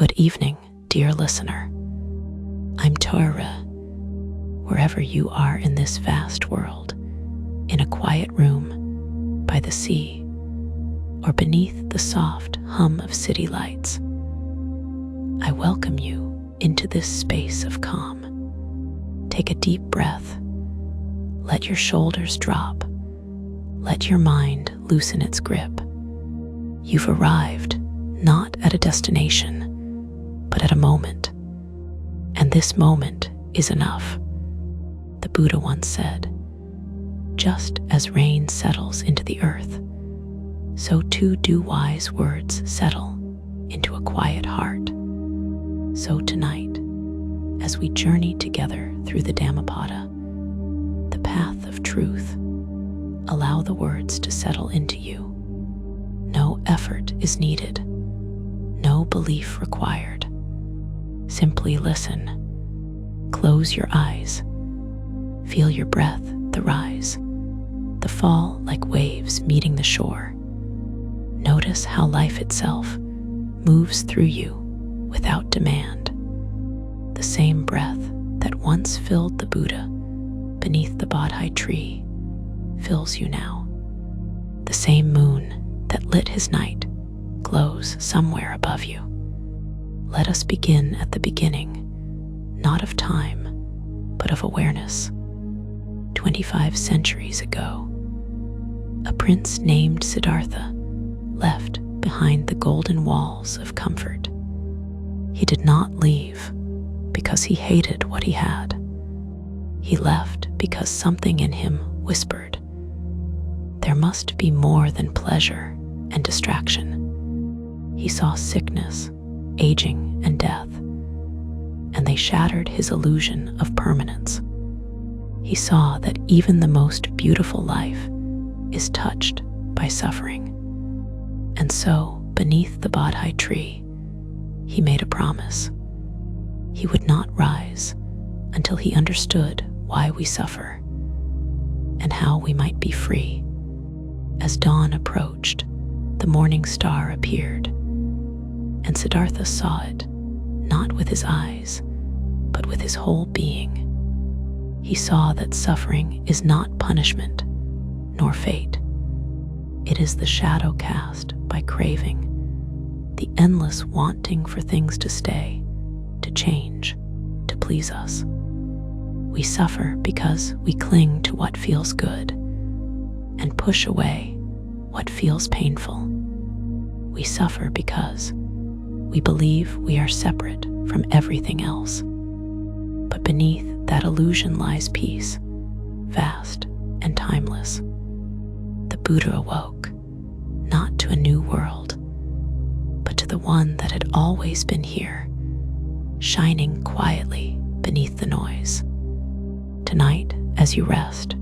Good evening, dear listener. I'm Torah. Wherever you are in this vast world, in a quiet room, by the sea, or beneath the soft hum of city lights, I welcome you into this space of calm. Take a deep breath. Let your shoulders drop. Let your mind loosen its grip. You've arrived not at a destination, but at a moment. And this moment is enough. The Buddha once said, "Just as rain settles into the earth, so too do wise words settle into a quiet heart." So tonight, as we journey together through the Dhammapada, the path of truth, allow the words to settle into you. No effort is needed, no belief required. Simply listen. Close your eyes. Feel your breath, the rise, the fall like waves meeting the shore. Notice how life itself moves through you without demand. The same breath that once filled the Buddha beneath the Bodhi tree fills you now. The same moon that lit his night glows somewhere above you. Let us begin at the beginning, not of time, but of awareness. 25 centuries ago, a prince named Siddhartha left behind the golden walls of comfort. He did not leave because he hated what he had. He left because something in him whispered, there must be more than pleasure and distraction. He saw sickness, aging, and death, and they shattered his illusion of permanence. He saw that even the most beautiful life is touched by suffering. And so, beneath the Bodhi tree, he made a promise. He would not rise until he understood why we suffer and how we might be free. As dawn approached, the morning star appeared, and Siddhartha saw it, not with his eyes, but with his whole being. He saw that suffering is not punishment, nor fate. It is the shadow cast by craving, the endless wanting for things to stay, to change, to please us. We suffer because we cling to what feels good and push away what feels painful. We suffer because we believe we are separate from everything else. But beneath that illusion lies peace, vast and timeless. The Buddha awoke, not to a new world, but to the one that had always been here, shining quietly beneath the noise. Tonight, as you rest,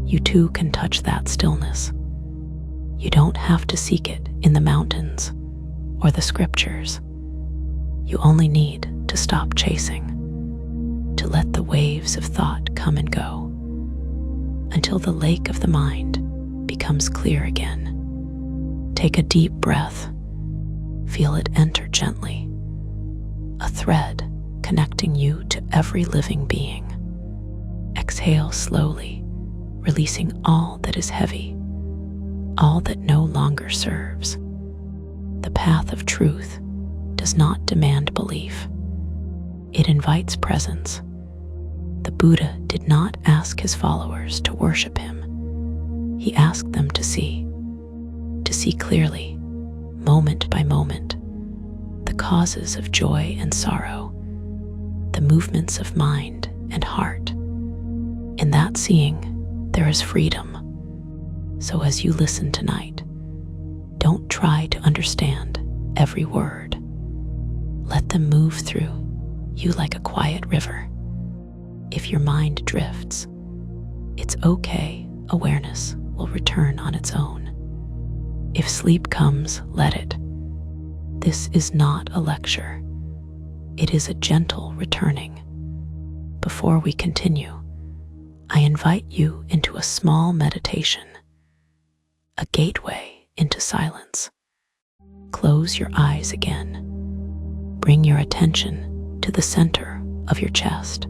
you too can touch that stillness. You don't have to seek it in the mountains or the scriptures. You only need to stop chasing, to let the waves of thought come and go, until the lake of the mind becomes clear again. Take a deep breath. Feel it enter gently, a thread connecting you to every living being. Exhale slowly, releasing all that is heavy, all that no longer serves. The path of truth does not demand belief. It invites presence. The Buddha did not ask his followers to worship him. He asked them to see clearly, moment by moment, the causes of joy and sorrow, the movements of mind and heart. In that seeing, there is freedom. So as you listen tonight, don't try to understand every word. Let them move through you like a quiet river. If your mind drifts, it's okay. Awareness will return on its own. If sleep comes, let it. This is not a lecture. It is a gentle returning. Before we continue, I invite you into a small meditation, a gateway into silence. Close your eyes again. Bring your attention to the center of your chest.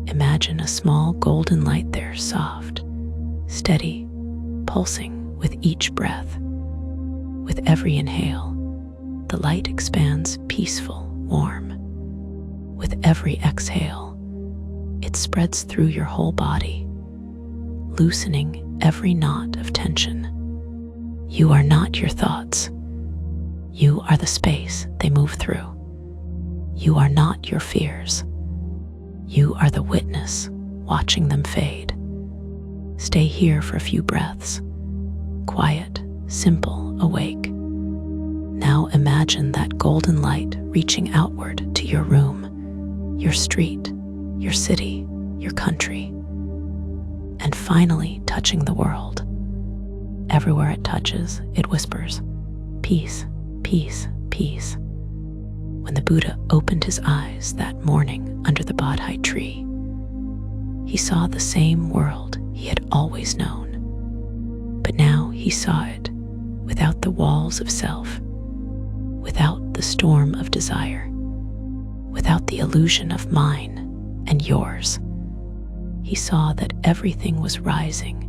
Imagine a small golden light there, soft, steady, pulsing with each breath. With every inhale, the light expands peaceful, warm. With every exhale, it spreads through your whole body, loosening every knot of tension. You are not your thoughts. You are the space they move through. You are not your fears. You are the witness watching them fade. Stay here for a few breaths, quiet, simple, awake. Now imagine that golden light reaching outward to your room, your street, your city, your country, and finally touching the world. Everywhere it touches, it whispers, "Peace, peace, peace." When the Buddha opened his eyes that morning under the Bodhi tree, he saw the same world he had always known. But now he saw it without the walls of self, without the storm of desire, without the illusion of mine and yours. He saw that everything was rising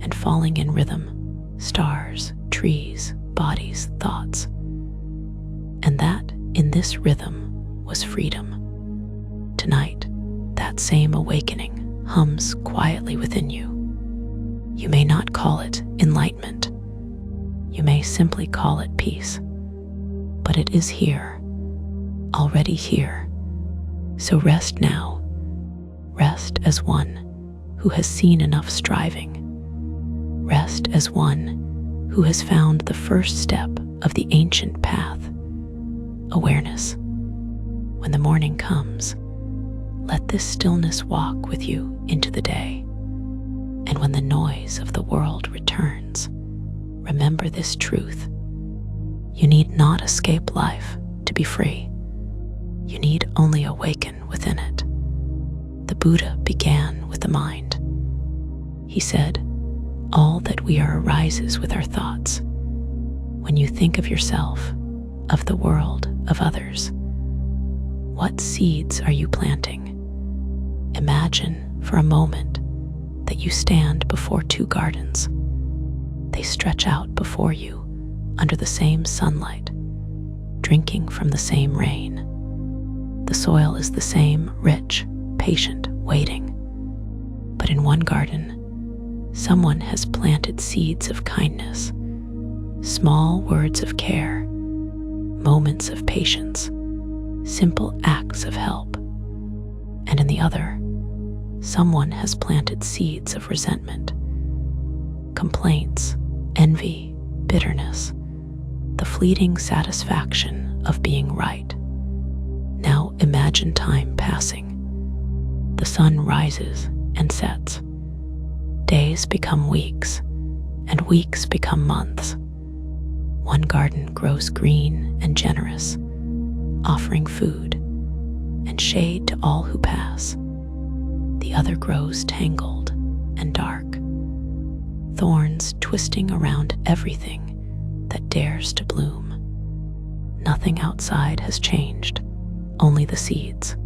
and falling in rhythm, stars, trees, bodies, thoughts, and that in this rhythm was freedom. Tonight, that same awakening hums quietly within you. You may not call it enlightenment. You may simply call it peace. But it is here, already here. So rest now. Rest as one who has seen enough striving. Rest as one who has found the first step of the ancient path, awareness. When the morning comes, let this stillness walk with you into the day. And when the noise of the world returns, remember this truth. You need not escape life to be free. You need only awaken within it. The Buddha began with the mind. He said, "All that we are arises with our thoughts." When you think of yourself, of the world, of others, what seeds are you planting? Imagine for a moment that you stand before two gardens. They stretch out before you under the same sunlight, drinking from the same rain. The soil is the same, rich, patient, waiting. But in one garden, someone has planted seeds of kindness, small words of care, moments of patience, simple acts of help. And in the other, someone has planted seeds of resentment, complaints, envy, bitterness, the fleeting satisfaction of being right. Now imagine time passing. The sun rises and sets. Days become weeks, and weeks become months. One garden grows green and generous, offering food and shade to all who pass. The other grows tangled and dark, thorns twisting around everything that dares to bloom. Nothing outside has changed, only the seeds.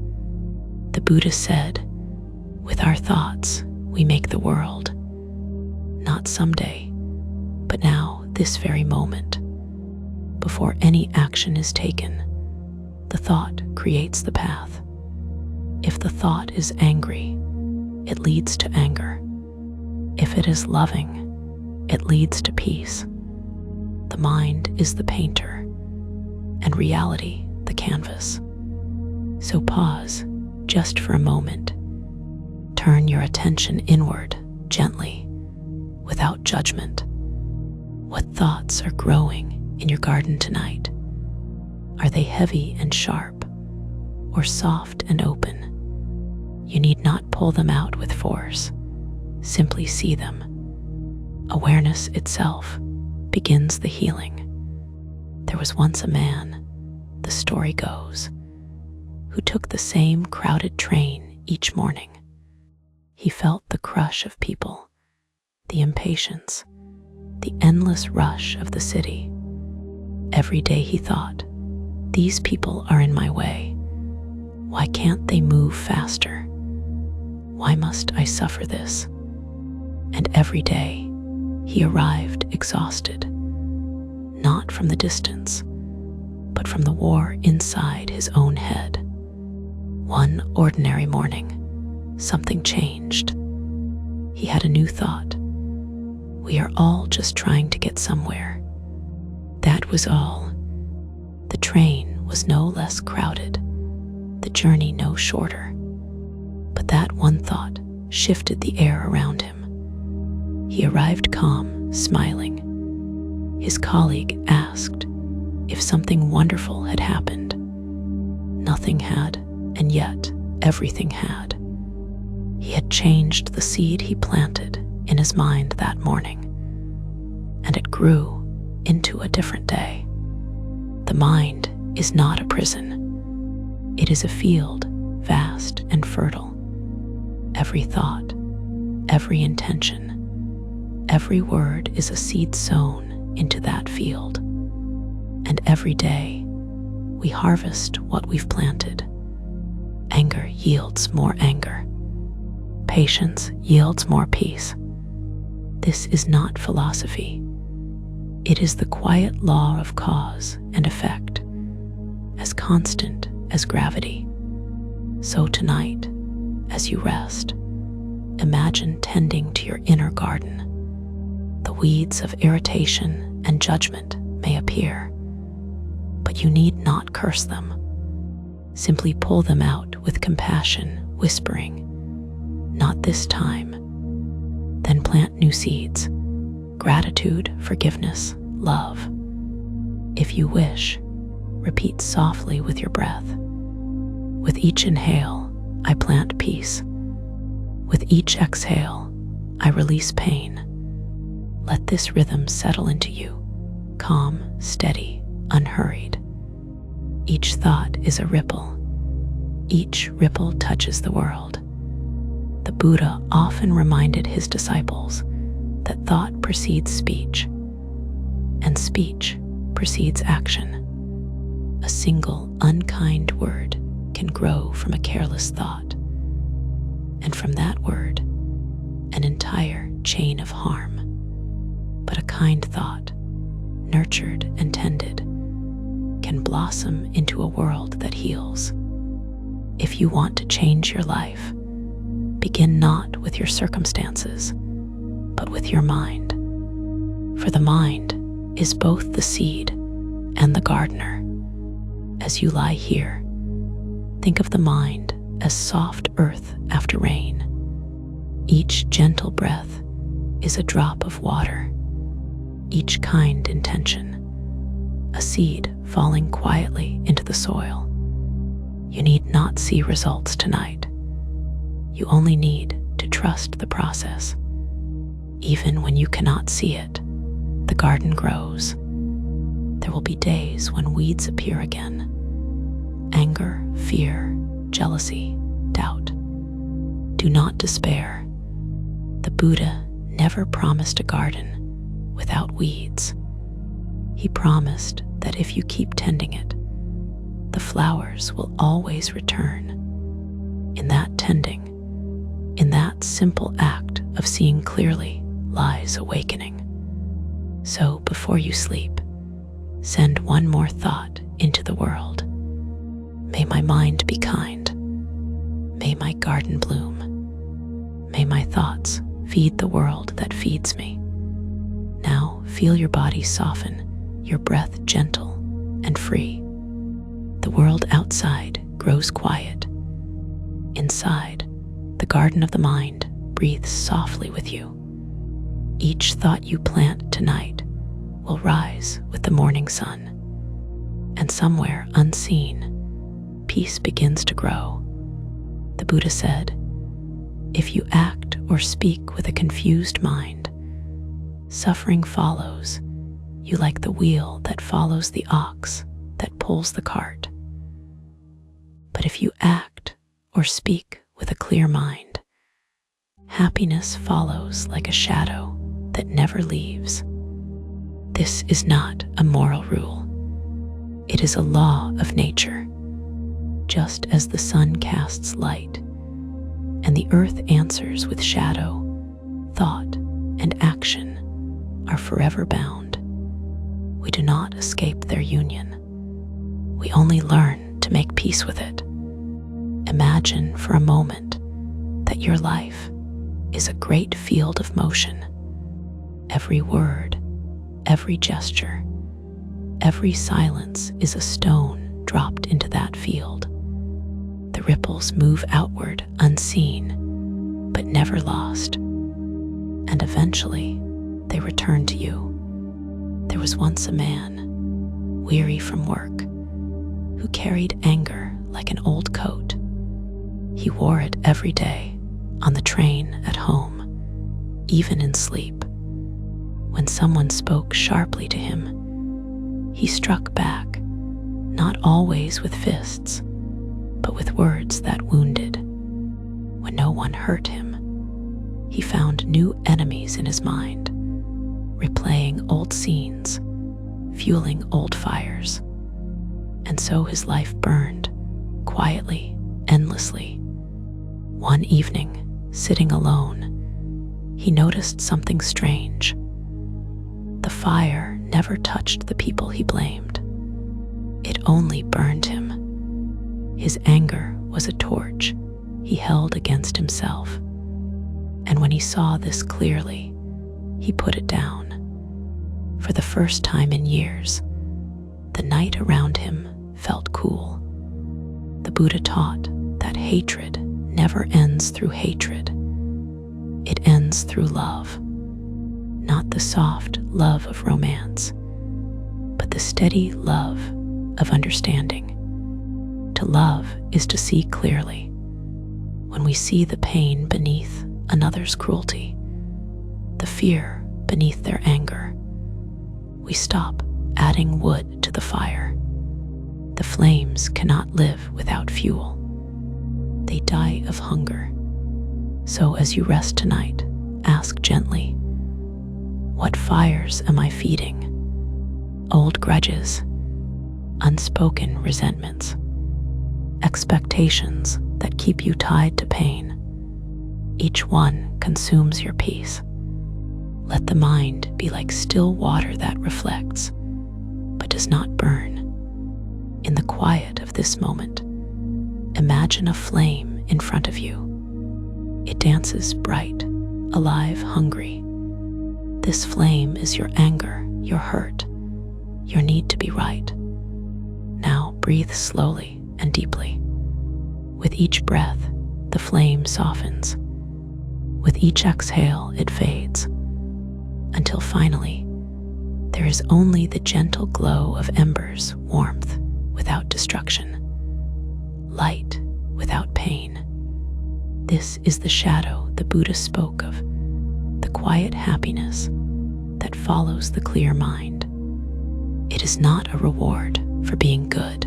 The Buddha said, "With our thoughts, we make the world. Not someday, but now, this very moment. Before any action is taken, the thought creates the path. If the thought is angry, it leads to anger. If it is loving, it leads to peace. The mind is the painter, and reality the canvas. So pause just for a moment. Turn your attention inward, gently, without judgment. What thoughts are growing in your garden tonight? Are they heavy and sharp, or soft and open? You need not pull them out with force. Simply see them. Awareness itself begins the healing. There was once a man, the story goes, who took the same crowded train each morning. He felt the crush of people, the impatience, the endless rush of the city. Every day he thought, These people are in my way. Why can't they move faster? Why must I suffer this? And every day he arrived exhausted, not from the distance, but from the war inside his own head. One ordinary morning, something changed. He had a new thought. We are all just trying to get somewhere. That was all. The train was no less crowded, the journey no shorter. But that one thought shifted the air around him. He arrived calm, smiling. His colleague asked if something wonderful had happened. Nothing had, and yet everything had. He had changed the seed he planted in his mind that morning, and it grew into a different day. The mind is not a prison. It is a field, vast and fertile. Every thought, every intention, every word is a seed sown into that field. And every day, we harvest what we've planted. Anger yields more anger. Patience yields more peace. This is not philosophy. It is the quiet law of cause and effect, as constant as gravity. So tonight, as you rest, imagine tending to your inner garden. The weeds of irritation and judgment may appear, but you need not curse them. Simply pull them out with compassion, whispering, "Not this time." Then plant new seeds: gratitude, forgiveness, love. If you wish, repeat softly with your breath. With each inhale, I plant peace. With each exhale, I release pain. Let this rhythm settle into you, calm, steady, unhurried. Each thought is a ripple. Each ripple touches the world. The Buddha often reminded his disciples that thought precedes speech, and speech precedes action. A single unkind word can grow from a careless thought, and from that word, an entire chain of harm. But a kind thought, nurtured and tended, can blossom into a world that heals. If you want to change your life, begin not with your circumstances, but with your mind. For the mind is both the seed and the gardener. As you lie here, think of the mind as soft earth after rain. Each gentle breath is a drop of water. Each kind intention, a seed falling quietly into the soil. You need not see results tonight. You only need to trust the process. Even when you cannot see it, the garden grows. There will be days when weeds appear again. Anger, fear, jealousy, doubt. Do not despair. The Buddha never promised a garden without weeds. He promised that if you keep tending it, the flowers will always return. In that tending, in that simple act of seeing clearly, lies awakening. So before you sleep, send one more thought into the world. May my mind be kind. May my garden bloom. May my thoughts feed the world that feeds me. Now feel your body soften, your breath gentle and free. The world outside grows quiet. Inside, the garden of the mind breathes softly with you. Each thought you plant tonight will rise with the morning sun, and somewhere unseen, peace begins to grow. The Buddha said, "If you act or speak with a confused mind, suffering follows you like the wheel that follows the ox that pulls the cart. But if you act or speak with a clear mind, happiness follows like a shadow that never leaves." This is not a moral rule. It is a law of nature. Just as the sun casts light, and the earth answers with shadow, thought and action are forever bound. We do not escape their union. We only learn to make peace with it. Imagine for a moment that your life is a great field of motion. Every word, every gesture, every silence is a stone dropped into that field. The ripples move outward unseen, but never lost. And eventually, they return to you. There was once a man, weary from work, who carried anger like an old coat. He wore it every day, on the train, at home, even in sleep. When someone spoke sharply to him, he struck back, not always with fists, but with words that wounded. When no one hurt him, he found new enemies in his mind, replaying old scenes, fueling old fires. And so his life burned, quietly, endlessly. One evening, sitting alone, he noticed something strange. The fire never touched the people he blamed. It only burned him. His anger was a torch he held against himself. And when he saw this clearly, he put it down. For the first time in years, the night around him felt cool. The Buddha taught that hatred never ends through hatred. It ends through love. Not the soft love of romance, but the steady love of understanding. To love is to see clearly. When we see the pain beneath another's cruelty, the fear beneath their anger, we stop adding wood to the fire. The flames cannot live without fuel. They die of hunger. So as you rest tonight, ask gently, what fires am I feeding? Old grudges, unspoken resentments, expectations that keep you tied to pain. Each one consumes your peace. Let the mind be like still water that reflects, but does not burn. In the quiet of this moment, imagine a flame in front of you. It dances bright, alive, hungry. This flame is your anger, your hurt, your need to be right. Now breathe slowly and deeply. With each breath, the flame softens. With each exhale, it fades, until finally, there is only the gentle glow of embers, warmth without destruction, light without pain. This is the shadow the Buddha spoke of, the quiet happiness that follows the clear mind. It is not a reward for being good.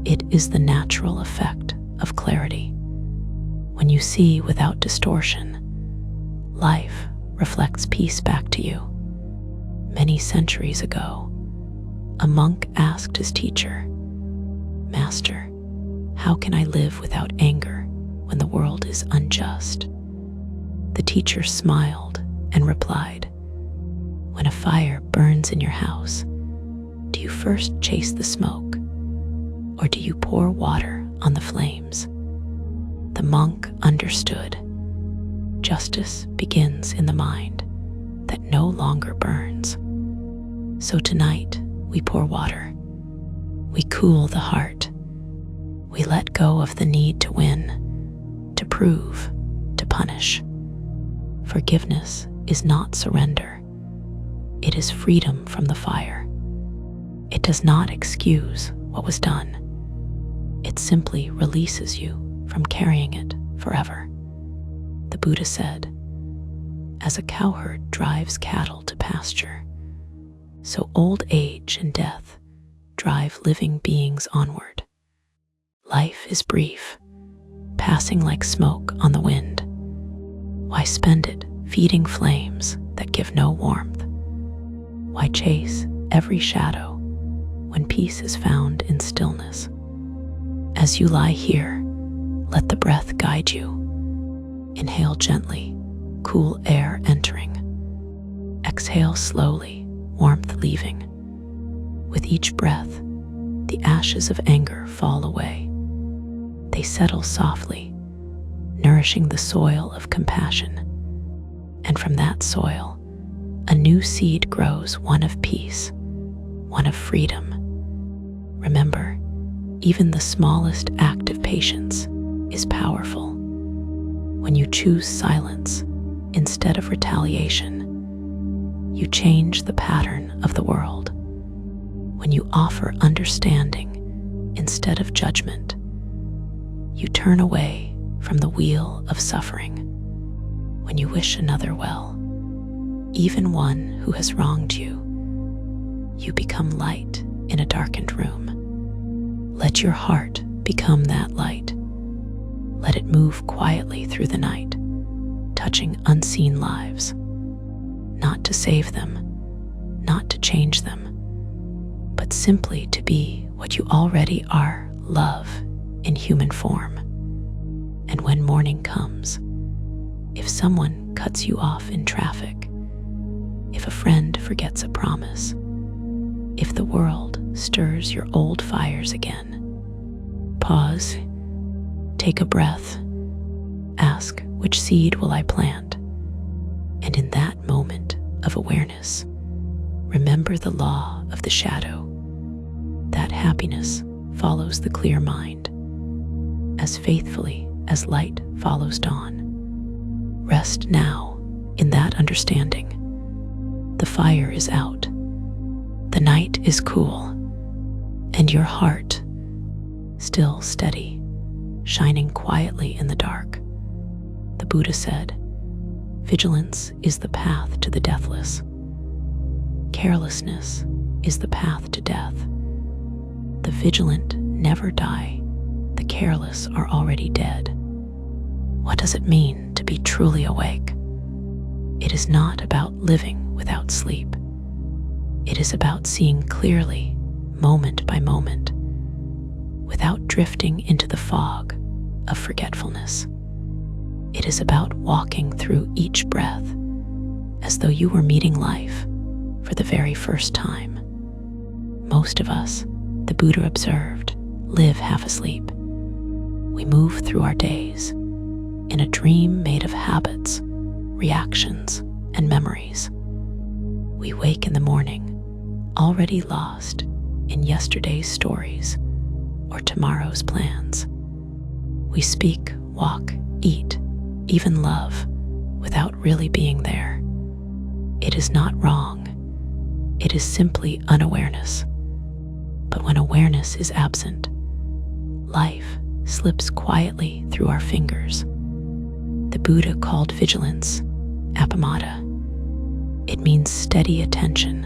It is the natural effect of clarity. When you see without distortion, life reflects peace back to you. Many centuries ago, a monk asked his teacher, "Master, how can I live without anger when the world is unjust?" The teacher smiled and replied, "When a fire burns in your house, do you first chase the smoke, or do you pour water on the flames?" The monk understood. Justice begins in the mind that no longer burns. So tonight, we pour water. We cool the heart. We let go of the need to win, to prove, to punish. Forgiveness is not surrender. It is freedom from the fire. It does not excuse what was done. It simply releases you from carrying it forever. The Buddha said, "As a cowherd drives cattle to pasture, so old age and death drive living beings onward. Life is brief, passing like smoke on the wind. Why spend it feeding flames that give no warmth? Why chase every shadow when peace is found in stillness. As you lie here, let the breath guide you. Inhale gently, cool air entering. Exhale slowly, warmth leaving. With each breath, the ashes of anger fall away. They settle softly, nourishing the soil of compassion. And from that soil, a new seed grows, one of peace, one of freedom. Remember, even the smallest act of patience is powerful. When you choose silence instead of retaliation, you change the pattern of the world. When you offer understanding instead of judgment, you turn away from the wheel of suffering. When you wish another well, even one who has wronged you, you become light in a darkened room. Let your heart become that light. Let it move quietly through the night, touching unseen lives, not to save them, not to change them, but simply to be what you already are, love in human form. And when morning comes, if someone cuts you off in traffic, if a friend forgets a promise, if the world stirs your old fires again, pause, take a breath, ask, which seed will I plant? And in that moment of awareness, remember the law of the shadow, that happiness follows the clear mind, as faithfully as light follows dawn. Rest now in that understanding. The fire is out, the night is cool, and your heart still steady, shining quietly in the dark. The Buddha said, "Vigilance is the path to the deathless. Carelessness is the path to death. The vigilant never die, the careless are already dead." What does it mean to be truly awake? It is not about living without sleep. It is about seeing clearly, moment by moment, without drifting into the fog of forgetfulness. It is about walking through each breath as though you were meeting life for the very first time. Most of us, the Buddha observed, live half asleep. We move through our days in a dream made of habits, reactions, and memories. We wake in the morning, already lost in yesterday's stories or tomorrow's plans. We speak, walk, eat, even love, without really being there. It is not wrong. It is simply unawareness. But when awareness is absent, life slips quietly through our fingers. The Buddha called vigilance Dhammapada. It means steady attention,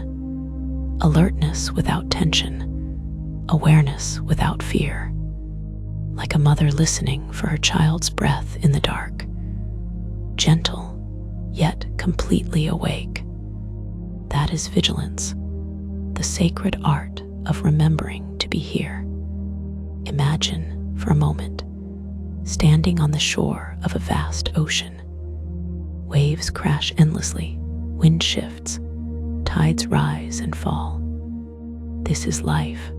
alertness without tension, awareness without fear, like a mother listening for her child's breath in the dark, gentle yet completely awake. That is vigilance, the sacred art of remembering to be here. Imagine for a moment standing on the shore of a vast ocean. Waves crash endlessly, wind shifts, tides rise and fall. This is life,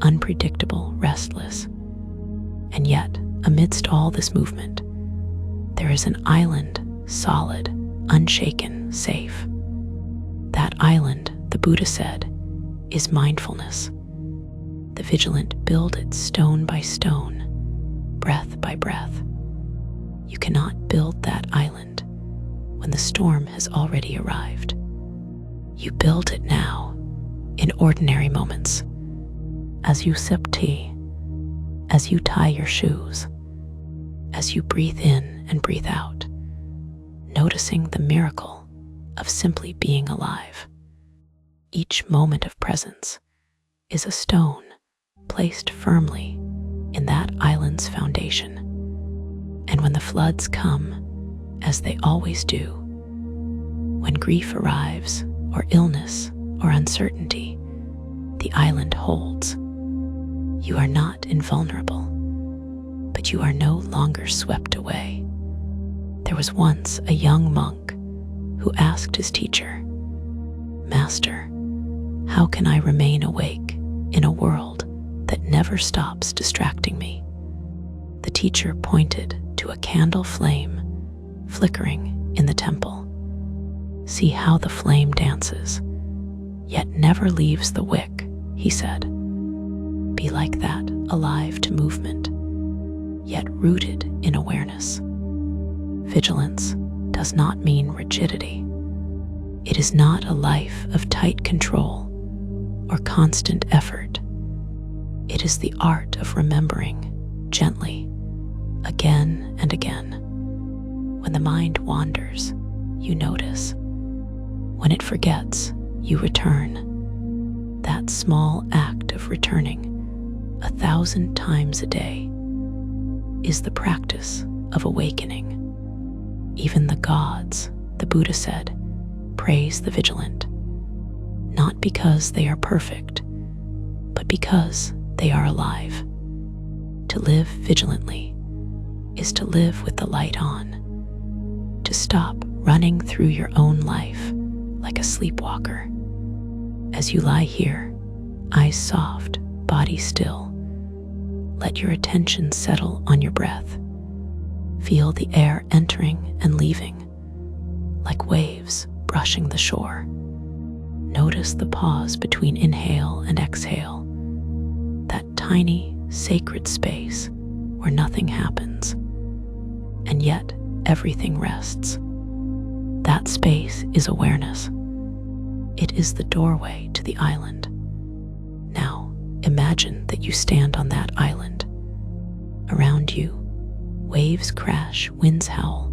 unpredictable, restless. And yet, amidst all this movement, there is an island, solid, unshaken, safe. That island, the Buddha said, is mindfulness. The vigilant build it stone by stone, breath by breath. You cannot build that island when the storm has already arrived. You build it now, in ordinary moments, as you sip tea, as you tie your shoes, as you breathe in and breathe out, noticing the miracle of simply being alive. Each moment of presence is a stone placed firmly in that island's foundation. And when the floods come, as they always do, when grief arrives, or illness, or uncertainty, the island holds. You are not invulnerable, but you are no longer swept away. There was once a young monk who asked his teacher, "Master, how can I remain awake in a world that never stops distracting me?" The teacher pointed to a candle flame flickering in the temple. "See how the flame dances, yet never leaves the wick," he said. "Be like that, alive to movement, yet rooted in awareness." Vigilance does not mean rigidity. It is not a life of tight control or constant effort. It is the art of remembering gently, again and again. When the mind wanders, you notice. When it forgets, you return. That small act of returning 1,000 times a day is the practice of awakening. Even the gods, the Buddha said, praise the vigilant, not because they are perfect, but because they are alive. To live vigilantly is to live with the light on, to stop running through your own life like a sleepwalker. As you lie here, eyes soft, body still, let your attention settle on your breath. Feel the air entering and leaving, like waves brushing the shore. Notice the pause between inhale and exhale, that tiny, sacred space where nothing happens, and yet everything rests. That space is awareness. It is the doorway to the island. Now, imagine that you stand on that island. Around you, waves crash, winds howl,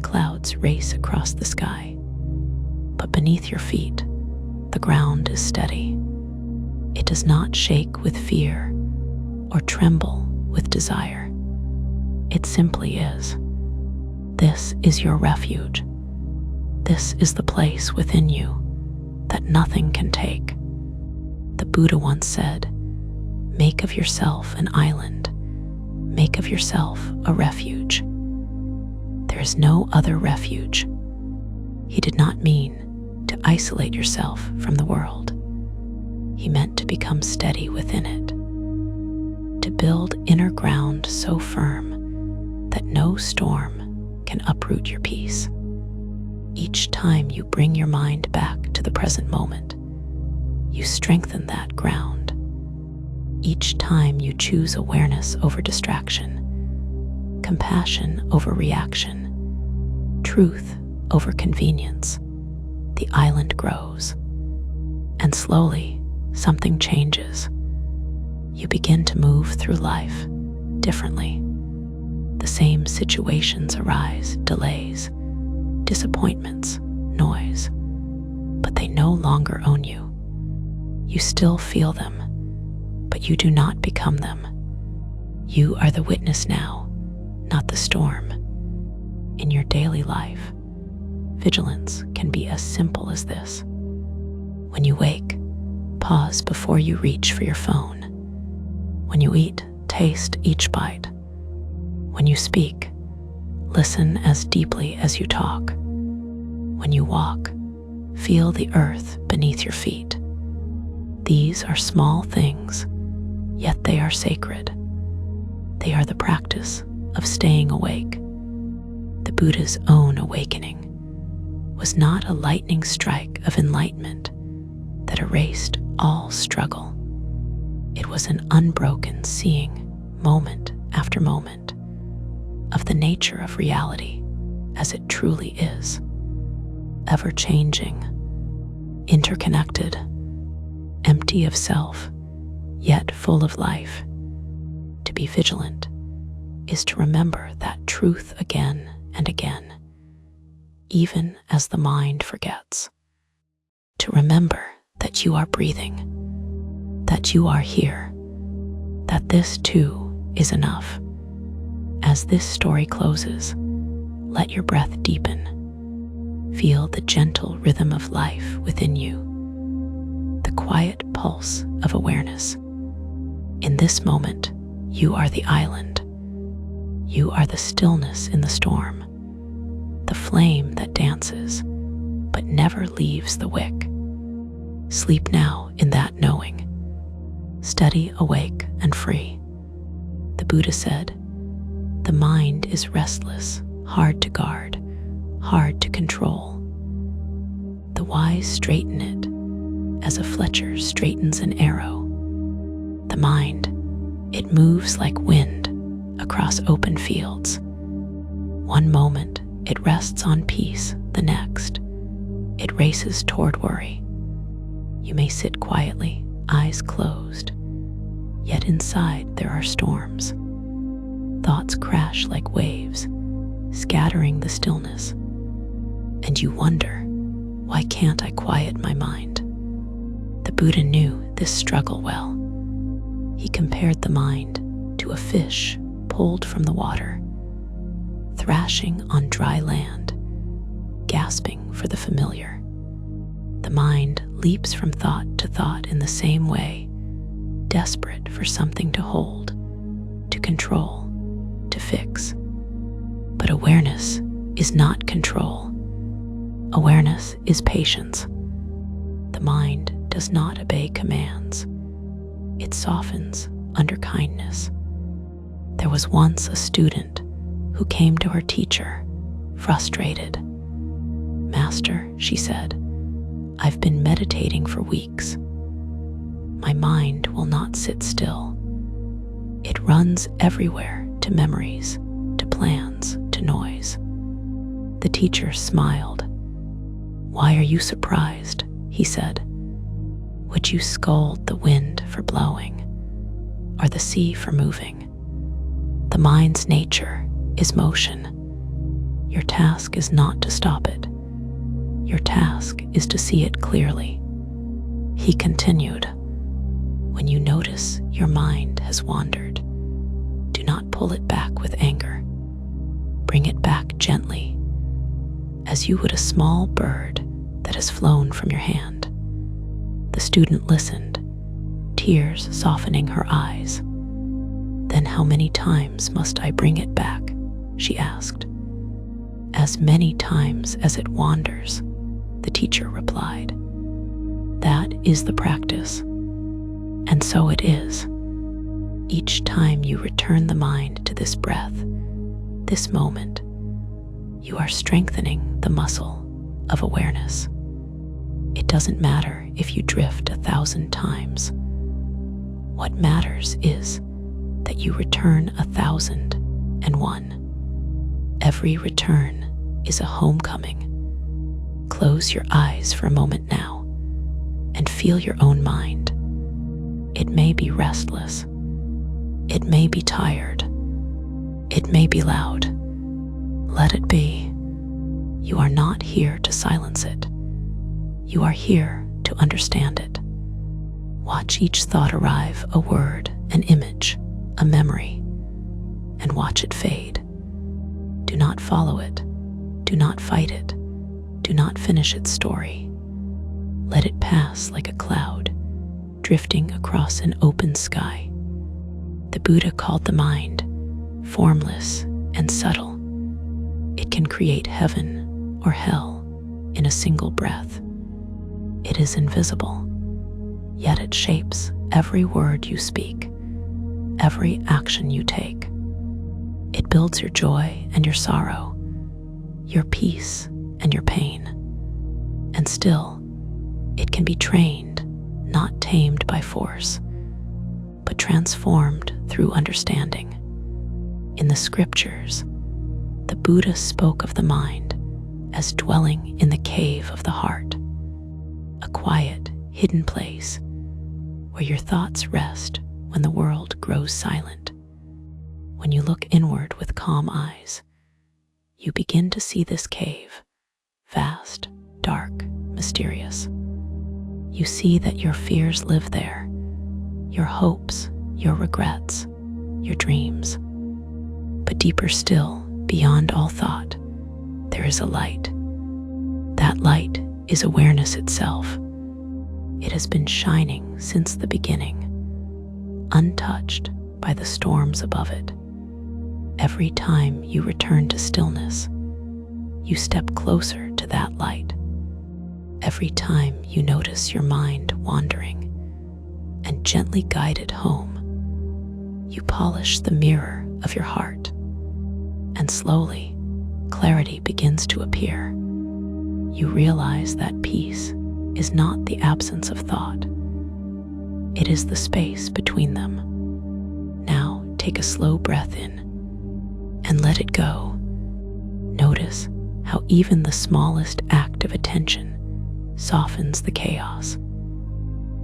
clouds race across the sky. But beneath your feet, the ground is steady. It does not shake with fear or tremble with desire. It simply is. This is your refuge. This is the place within you that nothing can take. The Buddha once said, "Make of yourself an island. Make of yourself a refuge." There is no other refuge. He did not mean to isolate yourself from the world. He meant to become steady within it, to build inner ground so firm that no storm can uproot your peace. Each time you bring your mind back to the present moment, you strengthen that ground. Each time you choose awareness over distraction, compassion over reaction, truth over convenience, the island grows. And slowly, something changes. You begin to move through life differently. The same situations arise, delays, disappointments, noise, but they no longer own you. You still feel them, but you do not become them. You are the witness now, not the storm. In your daily life, vigilance can be as simple as this. When you wake, pause before you reach for your phone. When you eat, taste each bite. When you speak, listen as deeply as you talk. When you walk, feel the earth beneath your feet. These are small things, yet they are sacred. They are the practice of staying awake. The Buddha's own awakening was not a lightning strike of enlightenment that erased all struggle. It was an unbroken seeing, moment after moment, of the nature of reality as it truly is, ever-changing, interconnected, empty of self, yet full of life. To be vigilant is to remember that truth again and again, even as the mind forgets. To remember that you are breathing, that you are here, that this too is enough. As this story closes, let your breath deepen. Feel the gentle rhythm of life within you. The quiet pulse of awareness. In this moment, you are the island. You are the stillness in the storm, the flame that dances but never leaves the wick. Sleep now in that knowing. Steady, awake, and free. The Buddha said, "The mind is restless, hard to guard, hard to control. The wise straighten it as a fletcher straightens an arrow. The mind, it moves like wind across open fields. One moment it rests on peace, the next it races toward worry. You may sit quietly, eyes closed, yet inside there are storms. Thoughts crash like waves, scattering the stillness. And you wonder, why can't I quiet my mind?" The Buddha knew this struggle well. He compared the mind to a fish pulled from the water, thrashing on dry land, gasping for the familiar. The mind leaps from thought to thought in the same way, desperate for something to hold, to control, to fix. But awareness is not control. Awareness is patience. The mind does not obey commands. It softens under kindness. There was once a student who came to her teacher, frustrated. "Master," she said, "I've been meditating for weeks. My mind will not sit still. It runs everywhere, to memories, to plans, to noise." The teacher smiled. "Why are you surprised?" he said. "Would you scold the wind for blowing, or the sea for moving? The mind's nature is motion. Your task is not to stop it. Your task is to see it clearly." He continued, "When you notice your mind has wandered, do not pull it back with anger. Bring it back gently, as you would a small bird that has flown from your hand." The student listened, tears softening her eyes. "Then how many times must I bring it back?" she asked. "As many times as it wanders," the teacher replied. "That is the practice. And so it is. Each time you return the mind to this breath, this moment, you are strengthening the muscle of awareness. It doesn't matter if you drift 1,000 times. What matters is that you return 1,001. Every return is a homecoming. Close your eyes for a moment now and feel your own mind. It may be restless. It may be tired. It may be loud. Let it be. You are not here to silence it. You are here to understand it. Watch each thought arrive, a word, an image, a memory, and watch it fade. Do not follow it. Do not fight it. Do not finish its story. Let it pass like a cloud, drifting across an open sky. The Buddha called the mind formless and subtle. It can create heaven or hell in a single breath. It is invisible, yet it shapes every word you speak, every action you take. It builds your joy and your sorrow, your peace and your pain. And still, it can be trained, not tamed by force, but transformed through understanding. In the scriptures, the Buddha spoke of the mind as dwelling in the cave of the heart, a quiet, hidden place where your thoughts rest when the world grows silent. When you look inward with calm eyes, you begin to see this cave, vast, dark, mysterious. You see that your fears live there, your hopes, your regrets, your dreams. But deeper still, beyond all thought, there is a light. That light is awareness itself. It has been shining since the beginning, untouched by the storms above it. Every time you return to stillness, you step closer to that light. Every time you notice your mind wandering and gently guide it home, you polish the mirror of your heart, and slowly clarity begins to appear. You realize that peace is not the absence of thought. It is the space between them. Now take a slow breath in and let it go. Notice how even the smallest act of attention softens the chaos.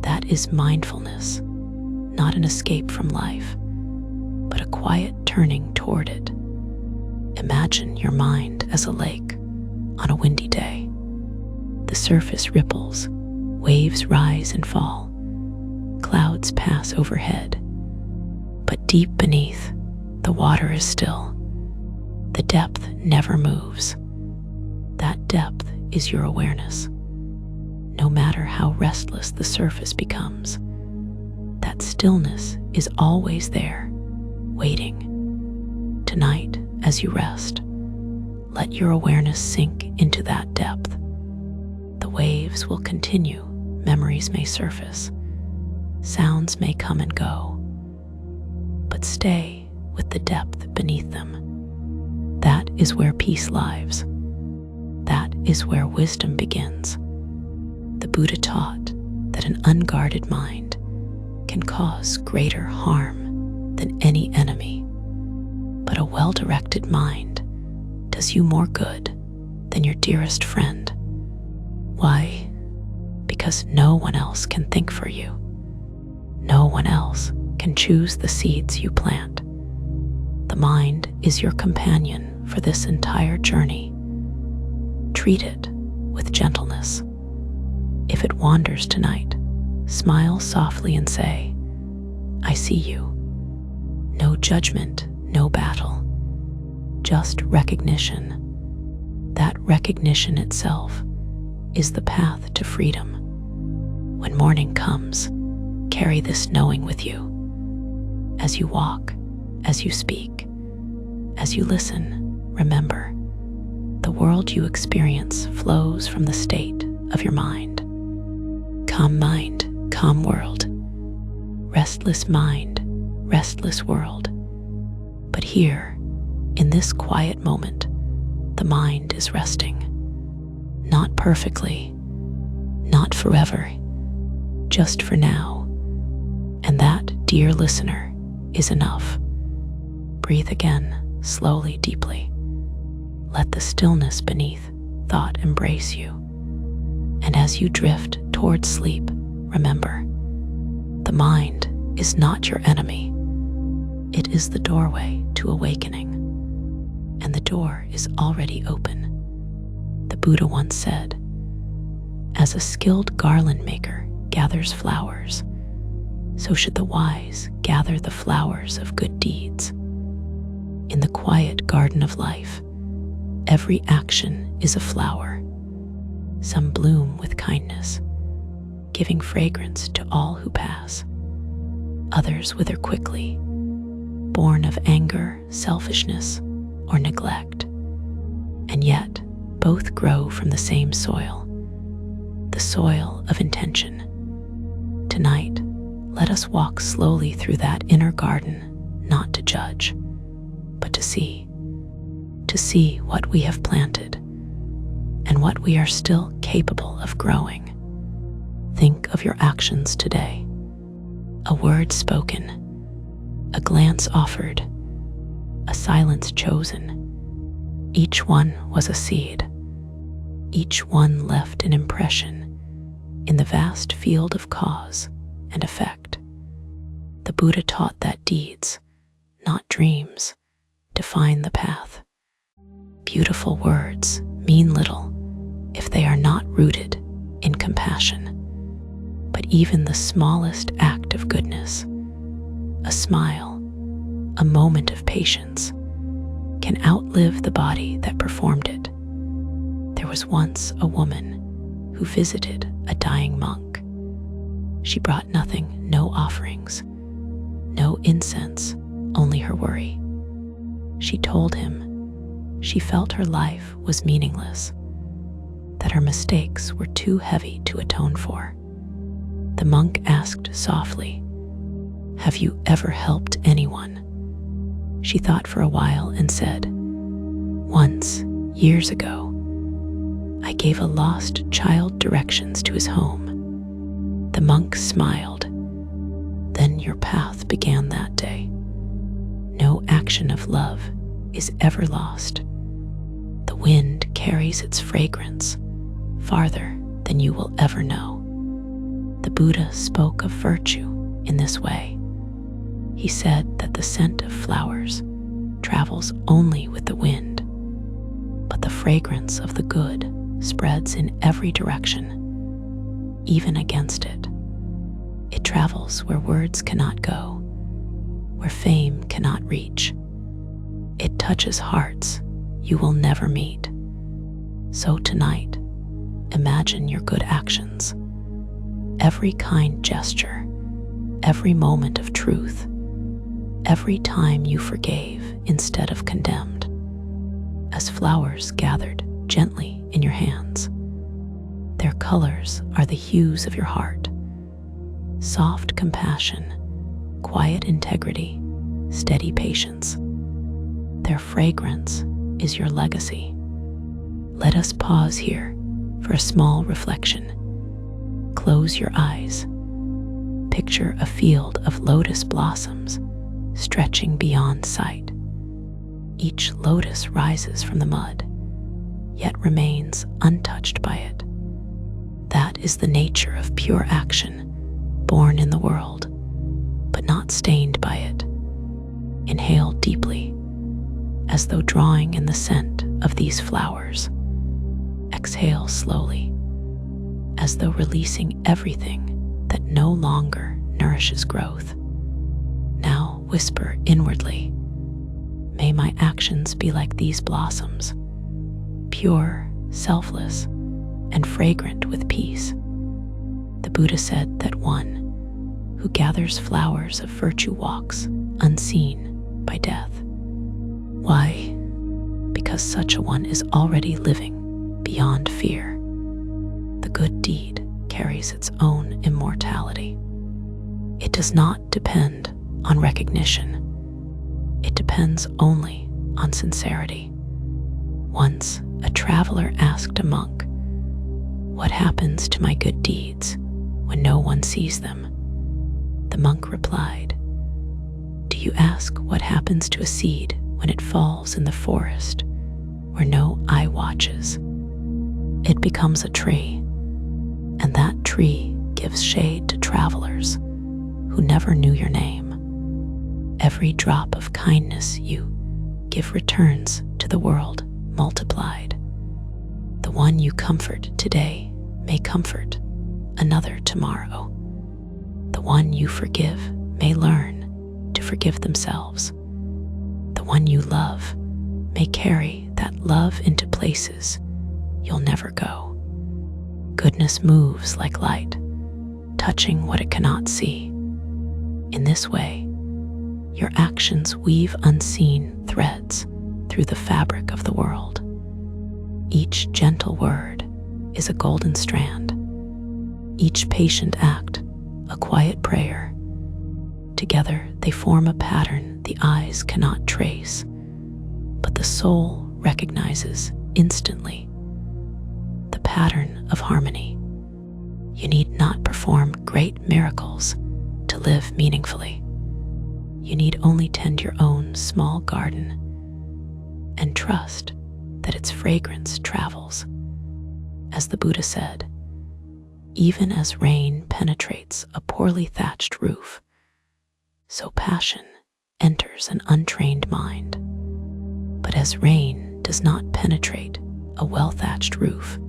That is mindfulness, not an escape from life, but a quiet turning toward it. Imagine your mind as a lake on a windy day. The surface ripples, waves rise and fall, clouds pass overhead. But deep beneath, the water is still. The depth never moves. That depth is your awareness. No matter how restless the surface becomes, that stillness is always there, waiting. Tonight, as you rest, let your awareness sink into that depth. The waves will continue, memories may surface, sounds may come and go, but stay with the depth beneath them. That is where peace lives. That is where wisdom begins. The Buddha taught that an unguarded mind can cause greater harm than any enemy, but a well-directed mind does you more good than your dearest friend. Why? Because no one else can think for you. No one else can choose the seeds you plant. The mind is your companion for this entire journey. Treat it with gentleness. If it wanders tonight, smile softly and say, "I see you." No judgment, no battle, just recognition. That recognition itself is the path to freedom. When morning comes, carry this knowing with you. As you walk, as you speak, as you listen, remember, the world you experience flows from the state of your mind. Calm mind, calm world. Restless mind, restless world. But here, in this quiet moment, the mind is resting. Not perfectly, not forever, just for now. And that, dear listener, is enough. Breathe again, slowly, deeply. Let the stillness beneath thought embrace you. And as you drift towards sleep, remember, the mind is not your enemy. It is the doorway to awakening, and the door is already open. The Buddha once said, "As a skilled garland maker gathers flowers, so should the wise gather the flowers of good deeds." In the quiet garden of life, every action is a flower. Some bloom with kindness, giving fragrance to all who pass. Others wither quickly, born of anger, selfishness, or neglect. And yet, both grow from the same soil, the soil of intention. Tonight, let us walk slowly through that inner garden, not to judge, but to see what we have planted and what we are still capable of growing. Think of your actions today. A word spoken, a glance offered, a silence chosen. Each one was a seed. Each one left an impression in the vast field of cause and effect. The Buddha taught that deeds, not dreams, define the path. Beautiful words mean little if they are not rooted in compassion. But even the smallest act of goodness, a smile, a moment of patience, can outlive the body that performed it. There was once a woman who visited a dying monk. She brought nothing, no offerings, no incense, only her worry. She told him she felt her life was meaningless, that her mistakes were too heavy to atone for. The monk asked softly, "Have you ever helped anyone?" She thought for a while and said, "Once, years ago, I gave a lost child directions to his home." The monk smiled. "Then your path began that day. No action of love is ever lost. The wind carries its fragrance farther than you will ever know." The Buddha spoke of virtue in this way. He said that the scent of flowers travels only with the wind, but the fragrance of the good spreads in every direction, even against it. It travels where words cannot go, where fame cannot reach. It touches hearts you will never meet. So tonight, imagine your good actions, every kind gesture, every moment of truth, every time you forgave instead of condemned, as flowers gathered gently in your hands. Their colors are the hues of your heart: soft compassion, quiet integrity, steady patience. Their fragrance is your legacy. Let us pause here for a small reflection. Close your eyes. Picture a field of lotus blossoms stretching beyond sight. Each lotus rises from the mud, yet remains untouched by it. That is the nature of pure action, born in the world, but not stained by it. Inhale deeply, as though drawing in the scent of these flowers. Exhale slowly, as though releasing everything that no longer nourishes growth. Now whisper inwardly, "May my actions be like these blossoms, pure, selfless, and fragrant with peace." The Buddha said that one who gathers flowers of virtue walks unseen by death. Why? Because such a one is already living beyond fear. The good deed carries its own immortality. It does not depend on recognition. It depends only on sincerity. Once, a traveler asked a monk, "What happens to my good deeds when no one sees them?" The monk replied, "Do you ask what happens to a seed when it falls in the forest where no eye watches? It becomes a tree, and that tree gives shade to travelers who never knew your name. Every drop of kindness you give returns to the world multiplied. The one you comfort today may comfort another tomorrow. The one you forgive may learn to forgive themselves. The one you love may carry that love into places you'll never go. Goodness moves like light, touching what it cannot see. In this way, your actions weave unseen threads through the fabric of the world. Each gentle word is a golden strand, each patient act a quiet prayer. Together they form a pattern the eyes cannot trace, but the soul recognizes instantly. The pattern of harmony. You need not perform great miracles to live meaningfully. You need only tend your own small garden and trust that its fragrance travels. As the Buddha said, even as rain penetrates a poorly thatched roof, so passion enters an untrained mind. But as rain does not penetrate a well-thatched roof,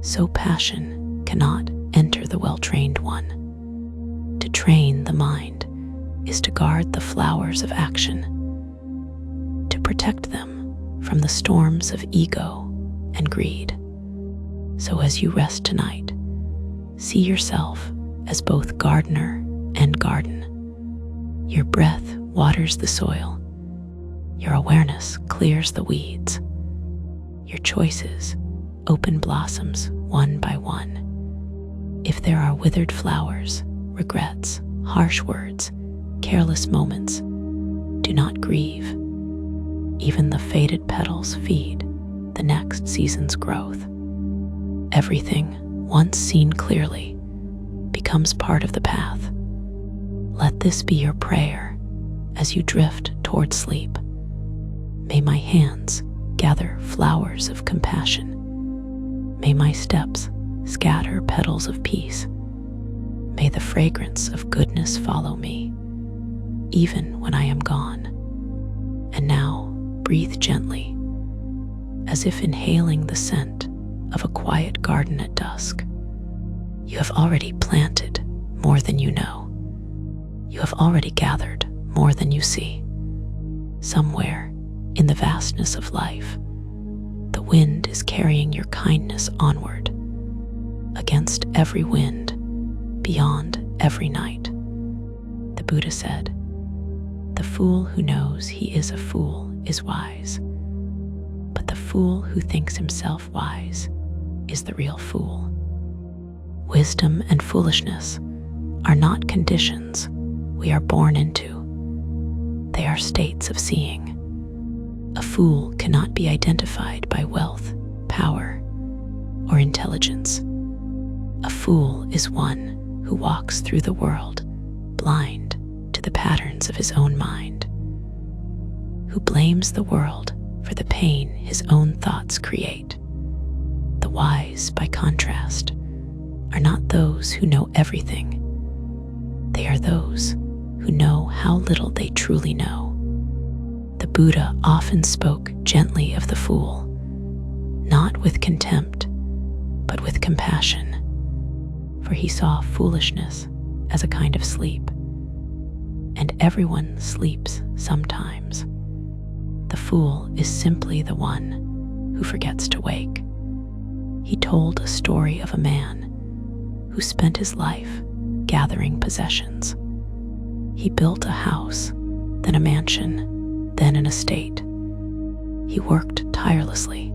so passion cannot enter the well-trained one. To train the mind is to guard the flowers of action, to protect them from the storms of ego and greed. So as you rest tonight, see yourself as both gardener and garden. Your breath waters the soil. Your awareness clears the weeds. Your choices open blossoms one by one. If there are withered flowers, regrets, harsh words, careless moments, do not grieve. Even the faded petals feed the next season's growth. Everything, once seen clearly, becomes part of the path. Let this be your prayer as you drift toward sleep. May my hands gather flowers of compassion. May my steps scatter petals of peace. May the fragrance of goodness follow me, even when I am gone. And now, breathe gently, as if inhaling the scent of a quiet garden at dusk. You have already planted more than you know. You have already gathered more than you see. Somewhere in the vastness of life, the wind is carrying your kindness onward, against every wind, beyond every night. The Buddha said, "The fool who knows he is a fool is wise, but the fool who thinks himself wise is the real fool." Wisdom and foolishness are not conditions we are born into. They are states of seeing. A fool cannot be identified by wealth, power, or intelligence. A fool is one who walks through the world blind to the patterns of his own mind, who blames the world for the pain his own thoughts create. The wise, by contrast, are not those who know everything. They are those who know how little they truly know. The Buddha often spoke gently of the fool, not with contempt, but with compassion, for he saw foolishness as a kind of sleep, and everyone sleeps sometimes. The fool is simply the one who forgets to wake. He told a story of a man who spent his life gathering possessions. He built a house, then a mansion, then an estate. He worked tirelessly,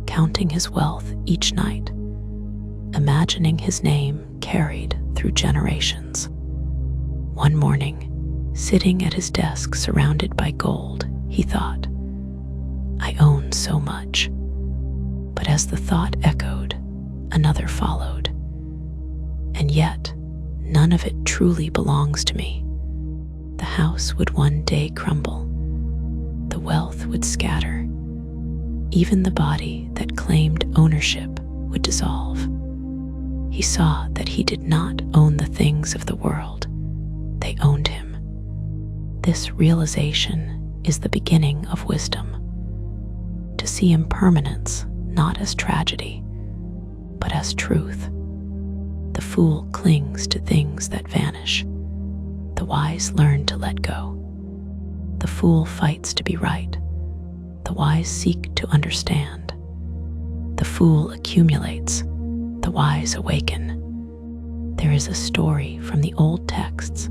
counting his wealth each night, imagining his name carried through generations. One morning, sitting at his desk surrounded by gold, he thought, "I own so much." But as the thought echoed, another followed. "And yet, none of it truly belongs to me. The house would one day crumble. The wealth would scatter. Even the body that claimed ownership would dissolve." He saw that he did not own the things of the world. They owned him. This realization is the beginning of wisdom. To see impermanence not as tragedy, but as truth. The fool clings to things that vanish. The wise learn to let go. The fool fights to be right. The wise seek to understand. The fool accumulates. The wise awaken. There is a story from the old texts